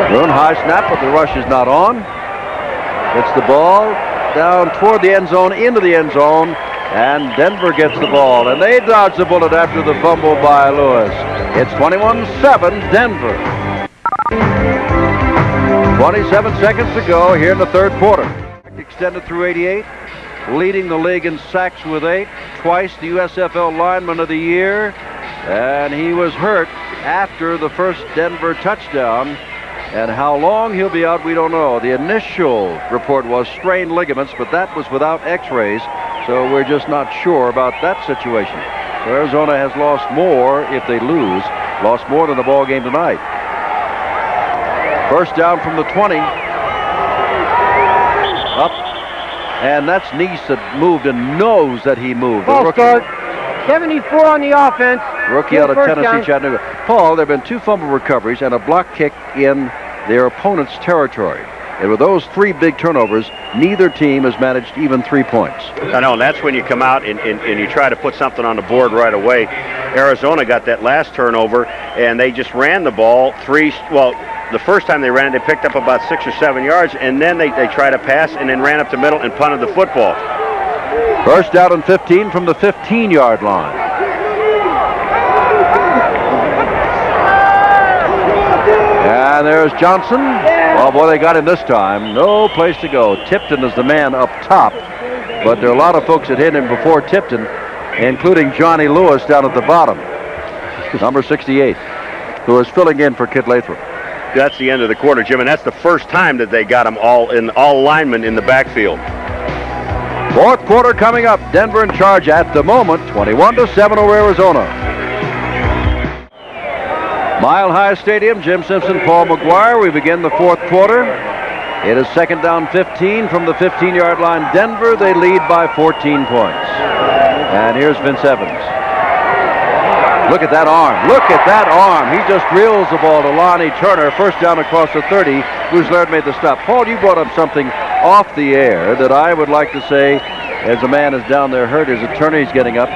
DeBruin high snap, but the rush is not on. Gets the ball down toward the end zone, into the end zone, and Denver gets the ball. And they dodge the bullet after the fumble by Lewis. It's 21-7 Denver. 27 seconds to go here in the third quarter. Extended through 88, leading the league in sacks with 8. Twice the USFL Lineman of the Year. And he was hurt after the first Denver touchdown. And how long he'll be out, we don't know. The initial report was strained ligaments, but that was without x-rays, so we're just not sure about that situation. So Arizona has lost more if they lose, lost more than the ball game tonight. First down from the 20. Up. And that's Neese that moved and knows that he moved. Ball start. 74 on the offense. Rookie out of Tennessee, Chattanooga. Paul, there have been 2 fumble recoveries and a block kick in their opponent's territory. And with those 3 big turnovers, neither team has managed even 3 points. I know, and that's when you come out and you try to put something on the board right away. Arizona got that last turnover, and they just ran the ball the first time they ran it, they picked up about 6 or 7 yards, and then they tried to pass and then ran up the middle and punted the football. First down and 15 from the 15-yard line. And there's Johnson. Oh, boy, they got him this time. No place to go. Tipton is the man up top. but there are a lot of folks that hit him before Tipton, including Johnny Lewis down at the bottom, number 68, who is filling in for Kid Lathrop. That's the end of the quarter, Jim, and that's the first time that they got them all linemen in the backfield. Fourth quarter coming up. Denver in charge at the moment, 21-7 over Arizona. Mile High Stadium, Jim Simpson, Paul McGuire. We begin the fourth quarter. It is second down 15 from the 15-yard line. Denver, they lead by 14 points. And here's Vince Evans. Look at that arm. Look at that arm. He just drills the ball to Lonnie Turner. First down across the 30. Bruce Laird made the stop. Paul, you brought up something off the air that I would like to say, as a man is down there hurt, as Turner's getting up.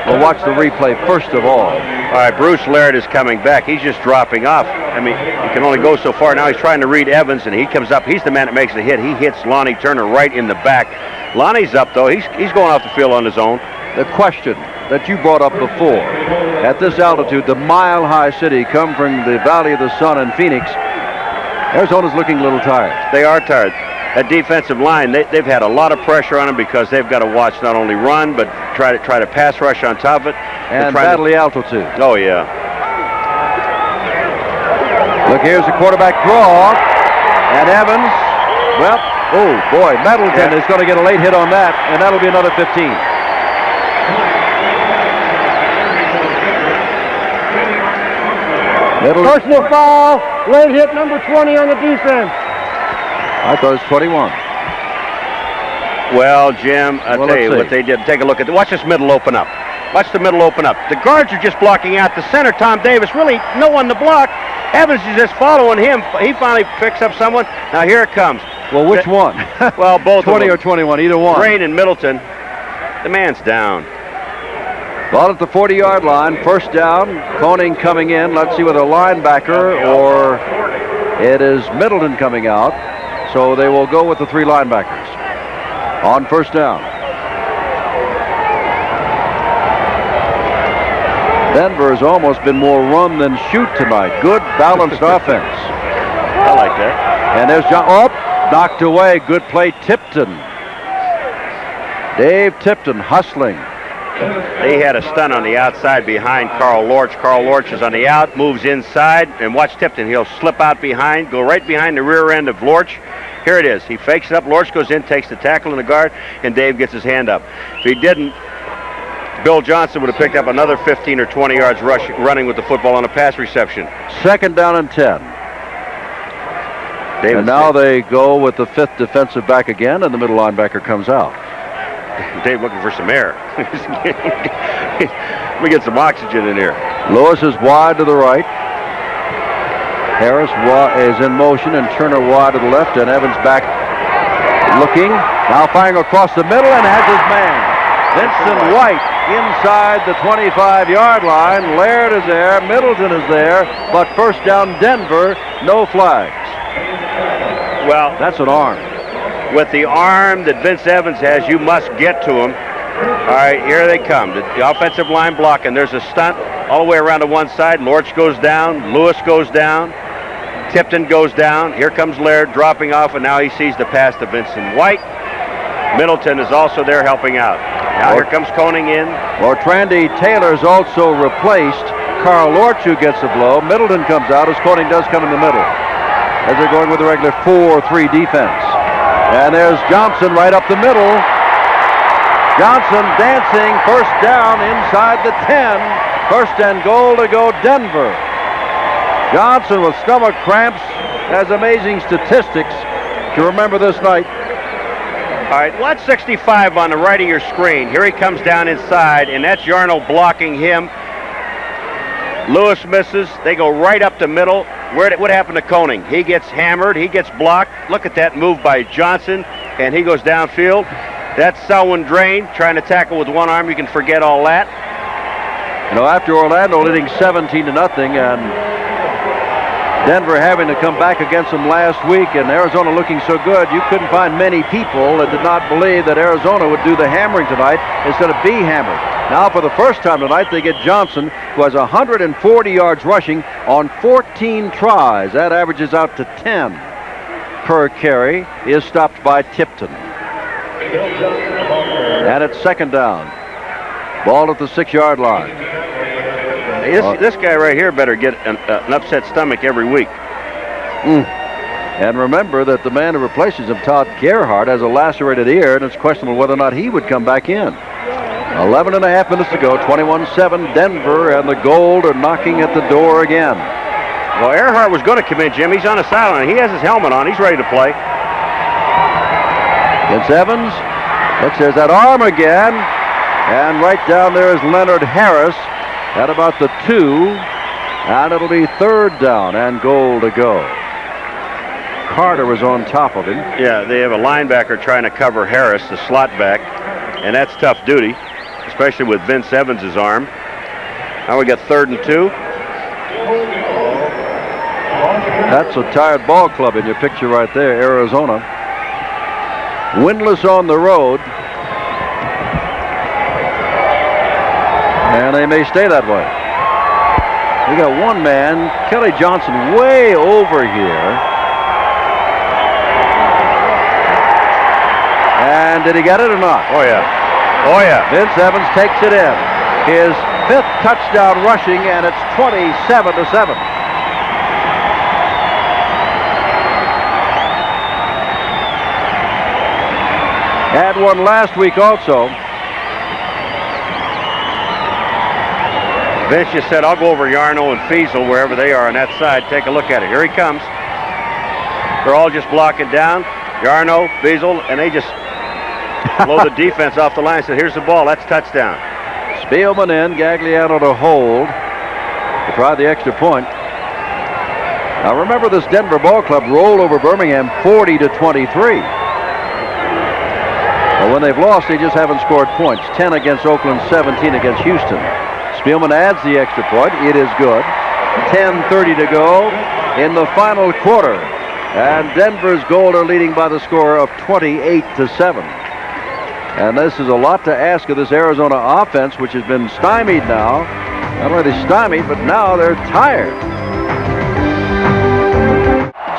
We'll watch the replay first of all. All right, Bruce Laird is coming back. He's just dropping off. I mean, he can only go so far. Now he's trying to read Evans, and he comes up. He's the man that makes the hit. He hits Lonnie Turner right in the back. Lonnie's up, though. He's going off the field on his own. The question that you brought up before, at this altitude, the Mile High City, come from the Valley of the Sun in Phoenix, Arizona's looking a little tired. They are tired. That defensive line, they've had a lot of pressure on them because they've got to watch not only run, but try to pass rush on top of it. And battle the altitude. Oh, yeah. Look, here's the quarterback draw. And Evans, well, oh, boy, Middleton is going to get a late hit on that, and that'll be another 15. Personal foul, late hit number 20 on the defense. I thought it was 21. Well, Jim, I'll tell you what they did. Take a look at watch this middle open up. Watch the middle open up. The guards are just blocking out the center. Tom Davis, really no one to block. Evans is just following him. He finally picks up someone. Now here it comes. Well, which one? Well, both 20 or 21, either one. Rain and Middleton. The man's down. Ball at the 40-yard line. First down. Koning coming in. Let's see whether a linebacker or it is Middleton coming out. So they will go with the three linebackers on first down. Denver has almost been more run than shoot tonight. Good balanced offense. I like that. And there's John. Oh, knocked away. Good play, Tipton. Dave Tipton hustling. They had a stunt on the outside behind Carl Lorch. Carl Lorch is on the out, moves inside, and watch Tipton. He'll slip out behind, go right behind the rear end of Lorch. Here it is. He fakes it up. Lorch goes in, takes the tackle in the guard, and Dave gets his hand up. If he didn't, Bill Johnson would have picked up another 15 or 20 yards running with the football on a pass reception. Second down and 10. And now they go with the fifth defensive back again, and the middle linebacker comes out. Dave looking for some air. Let me get some oxygen in here. Lewis is wide to the right. Harris is in motion, and Turner wide to the left, and Evans back looking. Now firing across the middle, and has his man. Vincent White inside the 25-yard line. Laird is there. Middleton is there. But first down, Denver, no flags. Well, that's an arm. With the arm that Vince Evans has, you must get to him. All right, here they come. The offensive line blocking. There's a stunt all the way around to one side. Lorch goes down. Lewis goes down. Tipton goes down. Here comes Laird dropping off, and now he sees the pass to Vincent White. Middleton is also there helping out. Now here comes Koning in. Trandy Taylor's also replaced Carl Lorch, who gets a blow. Middleton comes out as Koning does come in the middle, as they're going with the regular 4-3 defense. And there's Johnson right up the middle. Johnson dancing, first down inside the 10. First and goal to go Denver. Johnson with stomach cramps has amazing statistics to remember this night. All right, watch 65 on the right of your screen. Here he comes down inside, and that's Yarno blocking him. Lewis misses. They go right up the middle. What happened to Koning? He gets hammered. He gets blocked. Look at that move by Johnson, and he goes downfield. That's Selwyn Drain trying to tackle with one arm. You can forget all that. You know, after Orlando leading 17-0, and Denver having to come back against them last week, and Arizona looking so good, you couldn't find many people that did not believe that Arizona would do the hammering tonight instead of be hammered. Now, for the first time tonight, they get Johnson, who has 140 yards rushing on 14 tries. That averages out to 10 per carry. He is stopped by Tipton. And it's second down. Ball at the 6-yard line. This guy right here better get an upset stomach every week. And remember that the man who replaces him, Todd Gerhardt, has a lacerated ear, and it's questionable whether or not he would come back in. 11 and a half minutes to go, 21-7, Denver, and the Gold are knocking at the door again. Well, Earhart was going to come in, Jim. He's on the sideline. He has his helmet on. He's ready to play. It's Evans. Looks, there's that arm again. And right down there is Leonard Harris at about the 2. And it'll be third down and goal to go. Carter was on top of him. Yeah, they have a linebacker trying to cover Harris, the slot back. And that's tough duty, especially with Vince Evans' arm. Now we got 3rd and 2. That's a tired ball club in your picture right there, Arizona. Winless on the road. And they may stay that way. We got one man, Kelly Johnson, way over here. And did he get it or not? Oh, yeah. Oh, yeah. Vince Evans takes it in. His 5th touchdown rushing, and it's 27-7. Had one last week also. Vince just said, I'll go over Yarno and Fiesel, wherever they are on that side. Take a look at it. Here he comes. They're all just blocking down. Yarno, Fiesel, and they just blow the defense off the line. So here's the ball. That's touchdown. Spielman in, Gagliano to hold. To try the extra point. Now remember, this Denver ball club rolled over Birmingham 40-23. But when they've lost, they just haven't scored points. 10 against Oakland, 17 against Houston. Spielman adds the extra point. It is good. 10:30 to go in the final quarter. And Denver's Gold are leading by the score of 28-7. And this is a lot to ask of this Arizona offense, which has been stymied now. Not only stymied, but now they're tired.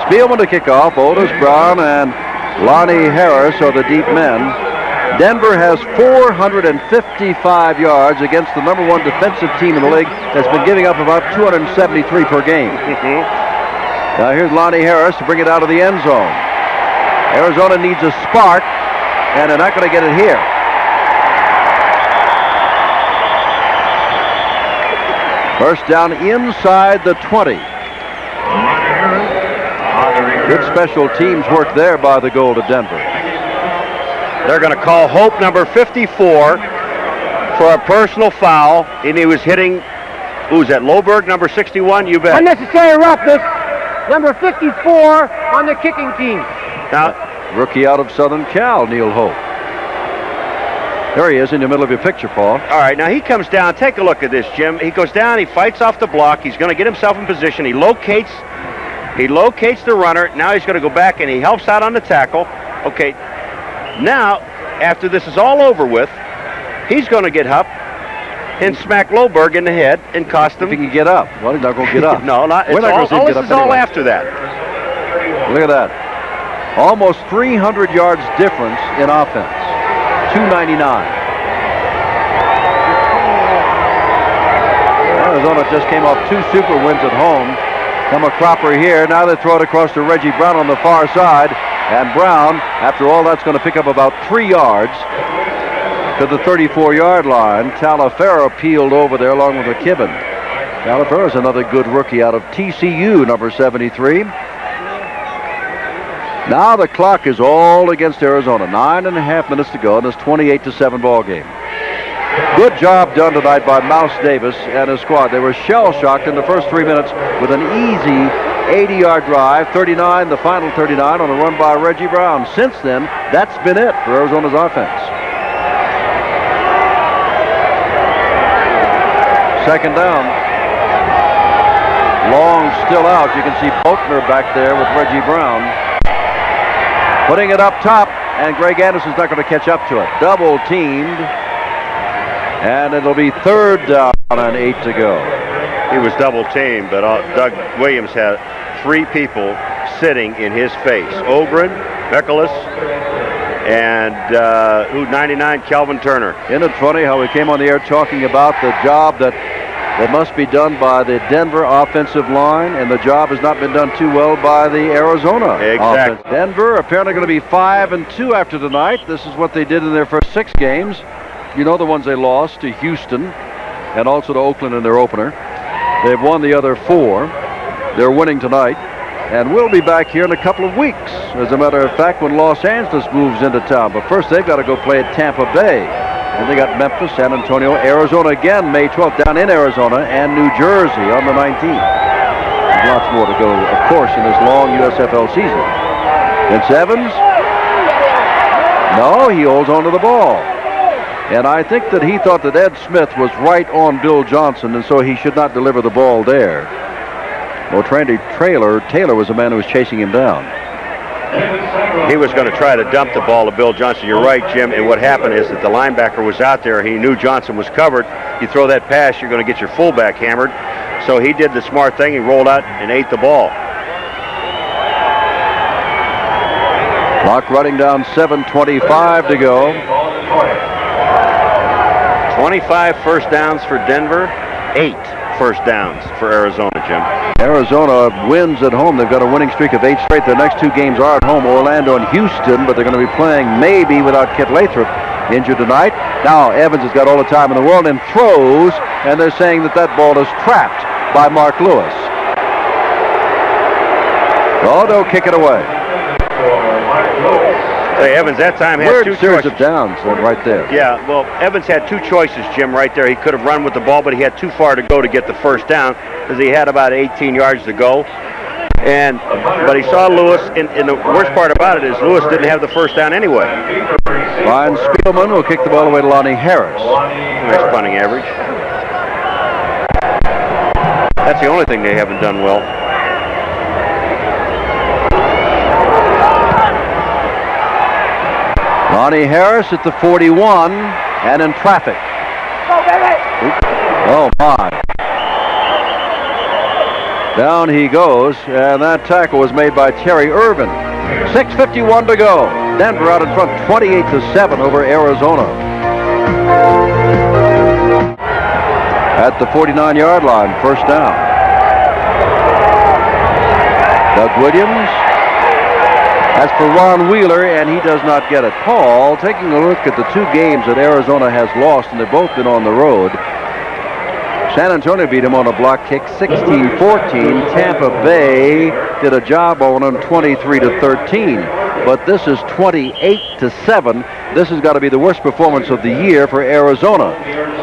Spielman to kick off. Otis Brown and Lonnie Harris are the deep men. Denver has 455 yards against the #1 defensive team in the league that's been giving up about 273 per game. Now here's Lonnie Harris to bring it out of the end zone. Arizona needs a spark, and they're not going to get it here. First down inside the 20. Good special teams work there by the Gold of Denver. They're going to call Hope number 54 for a personal foul, and he was hitting, who's that, Loberg, number 61? You bet. Unnecessary roughness. Number 54 on the kicking team. Now, rookie out of Southern Cal, Neil Hope. There he is in the middle of your picture, Paul. all right, now he comes down. Take a look at this, Jim. He goes down, he fights off the block. He's going to get himself in position. He locates the runner. Now he's going to go back, and he helps out on the tackle. Okay, now, after this is all over with, he's going to get up and smack Loberg in the head and cost him. If he can get up. Well, he's not going to get up. No, not. We're not all, going to see him all get this up is all anyway. after that. Look at that. Almost 300 yards difference in offense. 299. Arizona just came off 2 super wins at home. Come a cropper here. Now they throw it across to Reggie Brown on the far side. And Brown, after all, that's going to pick up about 3 yards to the 34-yard line. Talaferro peeled over there along with McKibben. Talaferro is another good rookie out of TCU, number 73. Now the clock is all against Arizona. 9.5 minutes to go in this 28-7 ball game. Good job done tonight by Mouse Davis and his squad. They were shell-shocked in the first 3 minutes with an easy 80-yard drive, 39, the final 39 on a run by Reggie Brown. Since then, that's been it for Arizona's offense. Second down. Long still out. You can see Boatner back there with Reggie Brown. Putting it up top, and Greg Anderson's not going to catch up to it. Double teamed, and it'll be third down and 8 to go. He was double teamed, but Doug Williams had 3 people sitting in his face. Ogren, Mikolas, And 99, Kelvin Turner. Isn't it funny how we came on the air talking about the job that must be done by the Denver offensive line, and the job has not been done too well by the Arizona offense. Denver apparently going to be 5-2 after tonight. This is what they did in their first 6 games. You know, the ones they lost to Houston and also to Oakland in their opener. They've won the other 4. They're winning tonight. And we'll be back here in a couple of weeks, as a matter of fact, when Los Angeles moves into town. But first, they've got to go play at Tampa Bay. And they got Memphis, San Antonio, Arizona again, May 12th, down in Arizona, and New Jersey on the 19th. There's lots more to go, of course, in this long USFL season. Vince Evans? No, he holds on to the ball. And I think that he thought that Ed Smith was right on Bill Johnson, and so he should not deliver the ball there. Well, Taylor was the man who was chasing him down. He was going to try to dump the ball to Bill Johnson. You're right, Jim. And what happened is that the linebacker was out there. He knew Johnson was covered. You throw that pass, you're going to get your fullback hammered. So he did the smart thing. He rolled out and ate the ball. Clock running down, 7:25 to go. 25 first downs for Denver, 8 first downs for Arizona, Jim. Arizona wins at home. They've got a winning streak of 8 straight. Their next 2 games are at home, Orlando and Houston, but they're going to be playing maybe without Kit Lathrop, injured tonight. Now Evans has got all the time in the world and throws, and they're saying that that ball is trapped by Mark Lewis. Oh, they'll kick it away. Hey, Evans that time had 2 series choices. Of downs right there. Yeah, well, Evans had 2 choices, Jim, right there. He could have run with the ball, but he had too far to go to get the first down because he had about 18 yards to go. But he saw Lewis, and the worst part about it is Lewis didn't have the first down anyway. Ryan Spielman will kick the ball away to Lonnie Harris. Nice punting average. That's the only thing they haven't done well. Lonnie Harris at the 41 and in traffic. Oh, my. Down he goes, and that tackle was made by Terry Irvin. 6:51 to go. Denver out in front, 28-7 over Arizona. At the 49-yard line, first down. Doug Williams. As for Ron Wheeler, and he does not get it. Paul, taking a look at the 2 games that Arizona has lost, and they've both been on the road. San Antonio beat him on a block kick 16-14. Tampa Bay did a job on him 23-13. But this is 28-7. This has got to be the worst performance of the year for Arizona.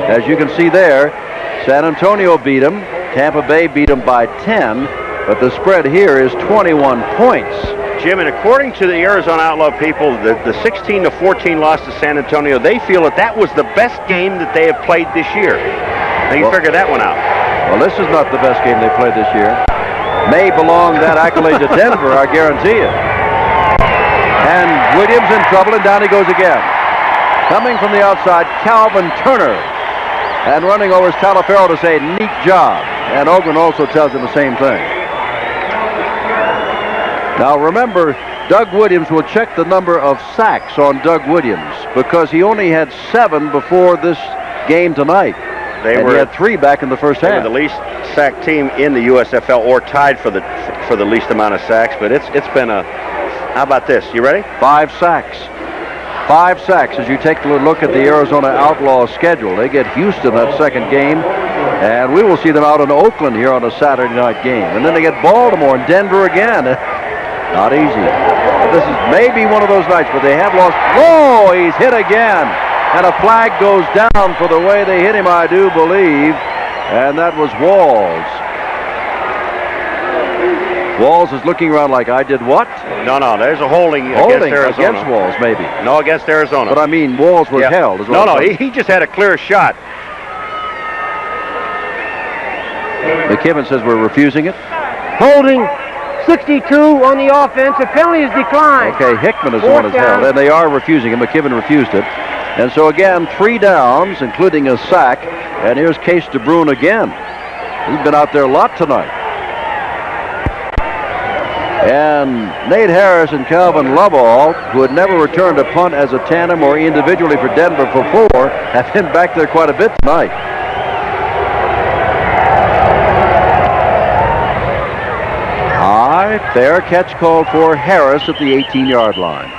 As you can see there, San Antonio beat him. Tampa Bay beat him by 10. But the spread here is 21 points. Jim, and according to the Arizona Outlaw people, the 16-14 loss to San Antonio, they feel that was the best game that they have played this year. Now you figure that one out. Well, this is not the best game they played this year. May belong that accolade to Denver, I guarantee it. And Williams in trouble, and down he goes again. Coming from the outside, Calvin Turner. And running over is Talaferro to say, neat job. And Ogren also tells him the same thing. Now remember, Doug Williams will check the number of sacks on Doug Williams because he only had 7 before this game tonight. He had 3 back in the first half. They were the least sacked team in the USFL, or tied for the least amount of sacks. But it's been a. How about this? You ready? 5 sacks. 5 sacks as you take a look at the Arizona Outlaws schedule. They get Houston that second game, and we will see them out in Oakland here on a Saturday night game. And then they get Baltimore and Denver again. Not easy. This is maybe one of those nights where they have lost. Whoa, he's hit again. And a flag goes down for the way they hit him, I do believe. And that was Walls. Walls is looking around like, I did what? No, there's a holding against Arizona. Against Walls, maybe. No, against Arizona. But I mean, Walls was held. Is what he just had a clear shot. McKibben says we're refusing it. Holding 62 on the offense. The penalty is declined. Okay, Hickman is the one that's held, and they are refusing it. McKibben refused it. And so again, 3 downs, including a sack. And here's Case DeBruyne again. He's been out there a lot tonight. And Nate Harris and Calvin Lovell, who had never returned a punt as a tandem or individually for Denver before, have been back there quite a bit tonight. High, fair catch called for Harris at the 18-yard line.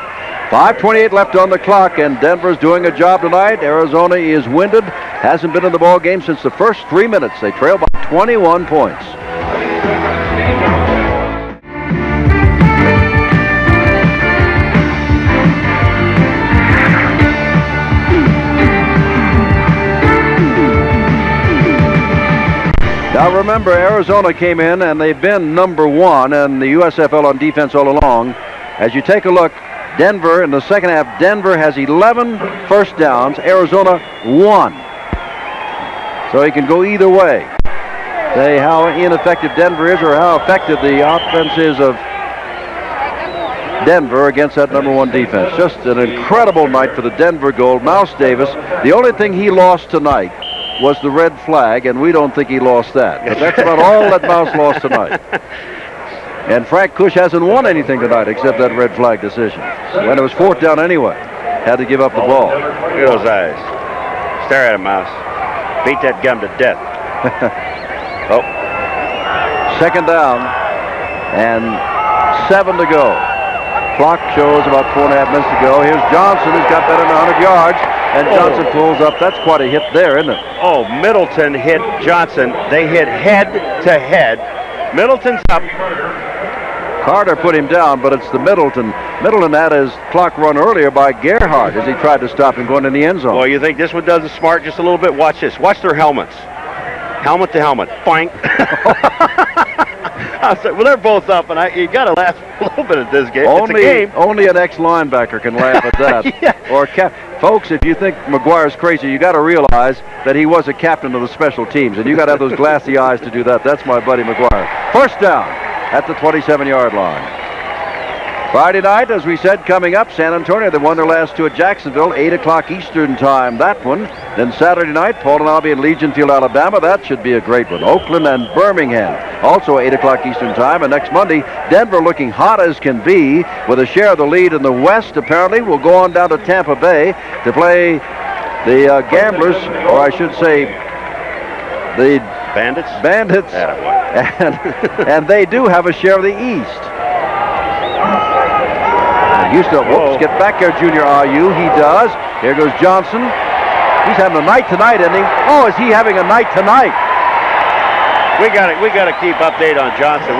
5:28 left on the clock, and Denver's doing a job tonight. Arizona is winded, hasn't been in the ball game since the first 3 minutes. They trail by 21 points. Now remember, Arizona came in and they've been number 1 in the USFL on defense all along. As you take a look, Denver in the second half, Denver has 11 first downs, Arizona 1. So he can go either way. Say how ineffective Denver is or how effective the offense is of Denver against that number 1 defense. Just an incredible night for the Denver Gold. Mouse Davis, the only thing he lost tonight was the red flag, and we don't think he lost that. But that's about all that Mouse lost tonight. And Frank Cush hasn't won anything tonight except that red flag decision. When it was 4th down anyway, had to give up the ball. Look at those eyes. Stare at him, Mouse. Beat that gum to death. Oh. Second down and 7 to go. Clock shows about 4.5 minutes to go. Here's Johnson, who's got better than 100 yards. And Johnson pulls up. That's quite a hit there, isn't it? Oh, Middleton hit Johnson. They hit head to head. Middleton's up. Carter put him down, but it's the Middleton. Middleton had his clock run earlier by Gerhardt as he tried to stop him going in the end zone. Well, you think this one does it smart just a little bit? Watch this. Watch their helmets. Helmet to helmet. Boink. I said, well, they're both up, and you got to laugh a little bit at this game. It's a game. Only an ex-linebacker can laugh at that. Yeah. Or folks, if you think McGuire's crazy, you got to realize that he was a captain of the special teams, and you got to have those glassy eyes to do that. That's my buddy McGuire. First down at the 27-yard line. Friday night, as we said, coming up, San Antonio, they won their last 2 at Jacksonville, 8 o'clock Eastern time, that one. Then Saturday night, Paul and in Legion Field, Alabama. That should be a great one. Oakland and Birmingham, also 8 o'clock Eastern time. And next Monday, Denver looking hot as can be with a share of the lead in the West, apparently. Will go on down to Tampa Bay to play the Gamblers, or I should say the Bandits. And they do have a share of the East. Houston, get back there, Junior IU. He does. Here goes Johnson. He's having a night tonight, isn't he? Oh, is he having a night tonight? We got to keep update on Johnson.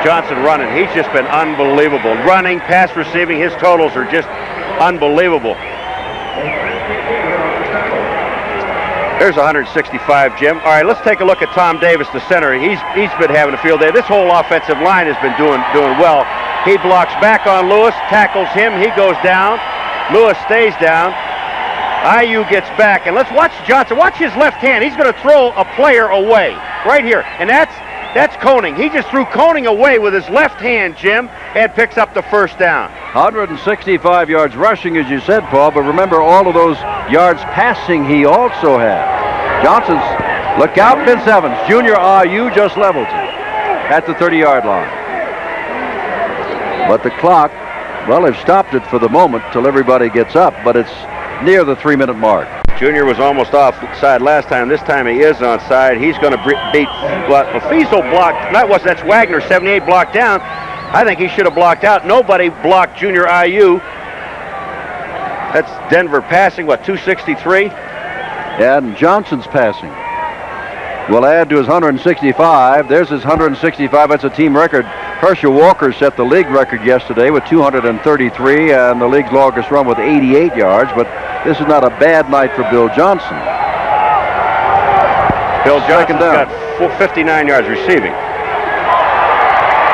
Johnson running. He's just been unbelievable. Running, pass receiving, his totals are just unbelievable. There's 165, Jim. All right, let's take a look at Tom Davis, the center. He's been having a field day. This whole offensive line has been doing well. He blocks back on Lewis, tackles him. He goes down. Lewis stays down. IU gets back, and let's watch Johnson. Watch his left hand. He's going to throw a player away right here, and that's Koenig. He just threw Koenig away with his left hand, Jim, and picks up the first down. 165 yards rushing, as you said, Paul, but remember all of those yards passing he also had. Johnson's, look out, Vince Evans. Junior IU just leveled him at the 30-yard line. But the clock, well, they've stopped it for the moment till everybody gets up, but it's near the 3-minute mark. Junior was almost offside last time. This time he is onside. He's going to beat Fiesel blocked. That's Wagner, 78 blocked down. I think he should have blocked out. Nobody blocked Junior IU. That's Denver passing, 263? And Johnson's passing will add to his 165. There's his 165. That's a team record. Herschel Walker set the league record yesterday with 233 and the league's longest run with 88 yards, but this is not a bad night for Bill Johnson. Bill Johnson's got 59 yards receiving.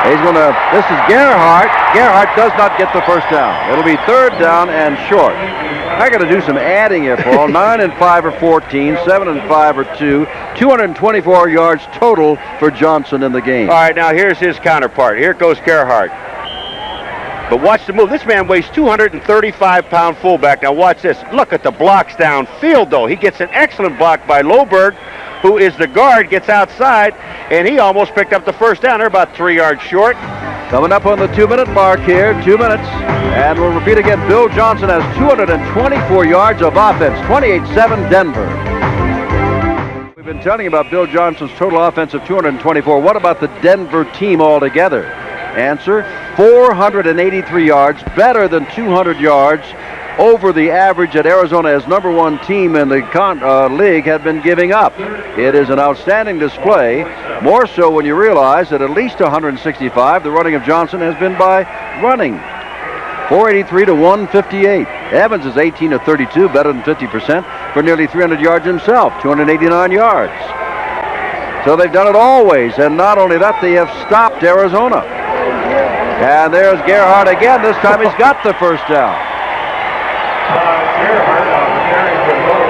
This is Gerhardt. Gerhardt does not get the first down. It'll be 3rd down and short. I got to do some adding here, Paul. 9 and 5 are 14, 7 and 5 are 2, 224 yards total for Johnson in the game. All right, now here's his counterpart. Here goes Gerhardt. But watch the move. This man weighs 235-pound fullback. Now watch this. Look at the blocks downfield, though. He gets an excellent block by Loberg, who is the guard, gets outside, and he almost picked up the first down. They're about 3 yards short. Coming up on the 2-minute mark here, 2 minutes. And we'll repeat again, Bill Johnson has 224 yards of offense, 28-7 Denver. We've been telling you about Bill Johnson's total offense of 224. What about the Denver team altogether? Answer, 483 yards, better than 200 yards over the average that Arizona, as number one team in the league, had been giving up. It is an outstanding display, more so when you realize that at least 165, the running of Johnson has been by running. 483 to 158. Evans is 18 to 32, better than 50% for nearly 300 yards himself, 289 yards. So they've done it always, and not only that, they have stopped Arizona. And there's Gerhardt again. This time he's got the first down.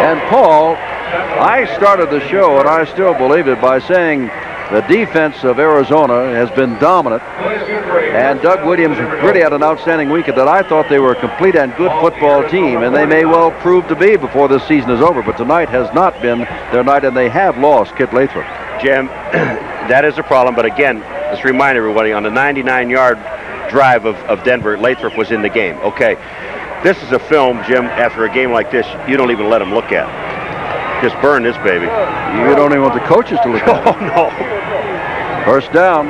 And Paul, I started the show, and I still believe it, by saying the defense of Arizona has been dominant, and Doug Williams really had an outstanding week that I thought they were a complete and good football team, and they may well prove to be before this season is over, but tonight has not been their night, and they have lost Kit Lathrop. Jim, that is a problem, but again, let's remind everybody, on the 99-yard drive of Denver, Lathrop was in the game. Okay, this is a film, Jim, after a game like this, you don't even let them look at. Just burn this baby. You don't even want the coaches to look at it. Oh, no. First down.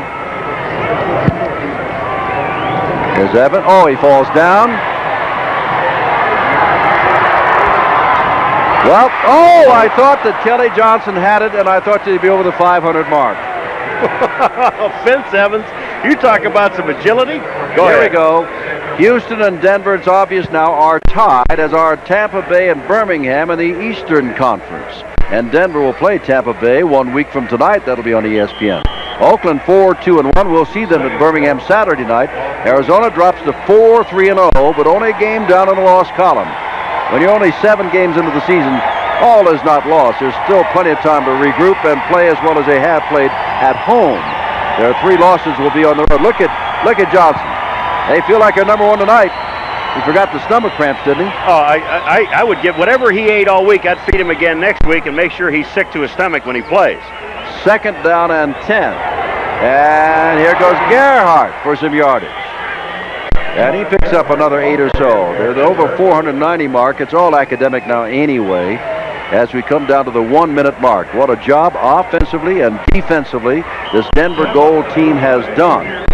Here's Evan. Oh, he falls down. Well, oh, I thought that Kelly Johnson had it, and I thought he'd be over the 500 mark. Vince Evans, you talk about some agility. Here we go. Houston and Denver, it's obvious now, are tied, as are Tampa Bay and Birmingham in the Eastern Conference. And Denver will play Tampa Bay 1 week from tonight. That'll be on ESPN. Oakland 4-2-1. We'll see them at Birmingham Saturday night. Arizona drops to 4-3-0, but only a game down in the loss column. When you're only 7 games into the season, all is not lost. There's still plenty of time to regroup and play as well as they have played at home. Their 3 losses will be on the road. Look at Johnson. They feel like they're number one tonight. He forgot the stomach cramps, didn't he? Oh, I would give whatever he ate all week, I'd feed him again next week and make sure he's sick to his stomach when he plays. Second down and 10. And here goes Gerhardt for some yardage. And he picks up another 8 or so. They're over 490 mark. It's all academic now anyway, as we come down to the 1 minute mark. What a job offensively and defensively this Denver Gold team has done.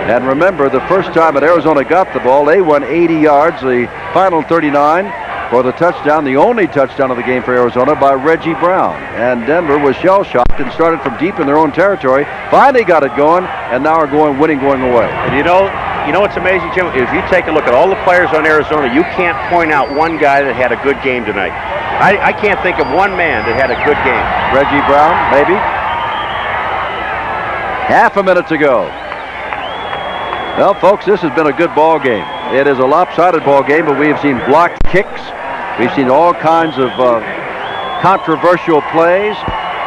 And remember, the first time that Arizona got the ball, they won 80 yards, the final 39 for the touchdown, the only touchdown of the game for Arizona, by Reggie Brown. And Denver was shell-shocked and started from deep in their own territory, finally got it going, and now are winning going away. And you know what's amazing, Jim? If you take a look at all the players on Arizona, you can't point out one guy that had a good game tonight. I can't think of one man that had a good game. Reggie Brown, maybe? Half a minute to go. Well, folks, this has been a good ball game. It is a lopsided ball game, but we have seen blocked kicks. We've seen all kinds of controversial plays.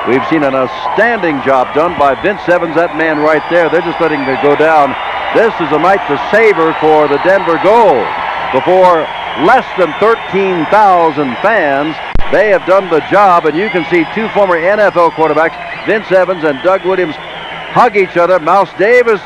We've seen an outstanding job done by Vince Evans, that man right there. They're just letting it go down. This is a night to savor for the Denver Gold. Before less than 13,000 fans, they have done the job, and you can see 2 former NFL quarterbacks, Vince Evans and Doug Williams, hug each other. Mouse Davis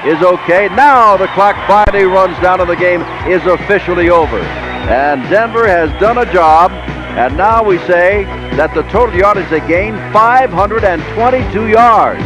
is okay. Now the clock finally runs down and the game is officially over. And Denver has done a job, and now we say that the total yardage they gained, 522 yards.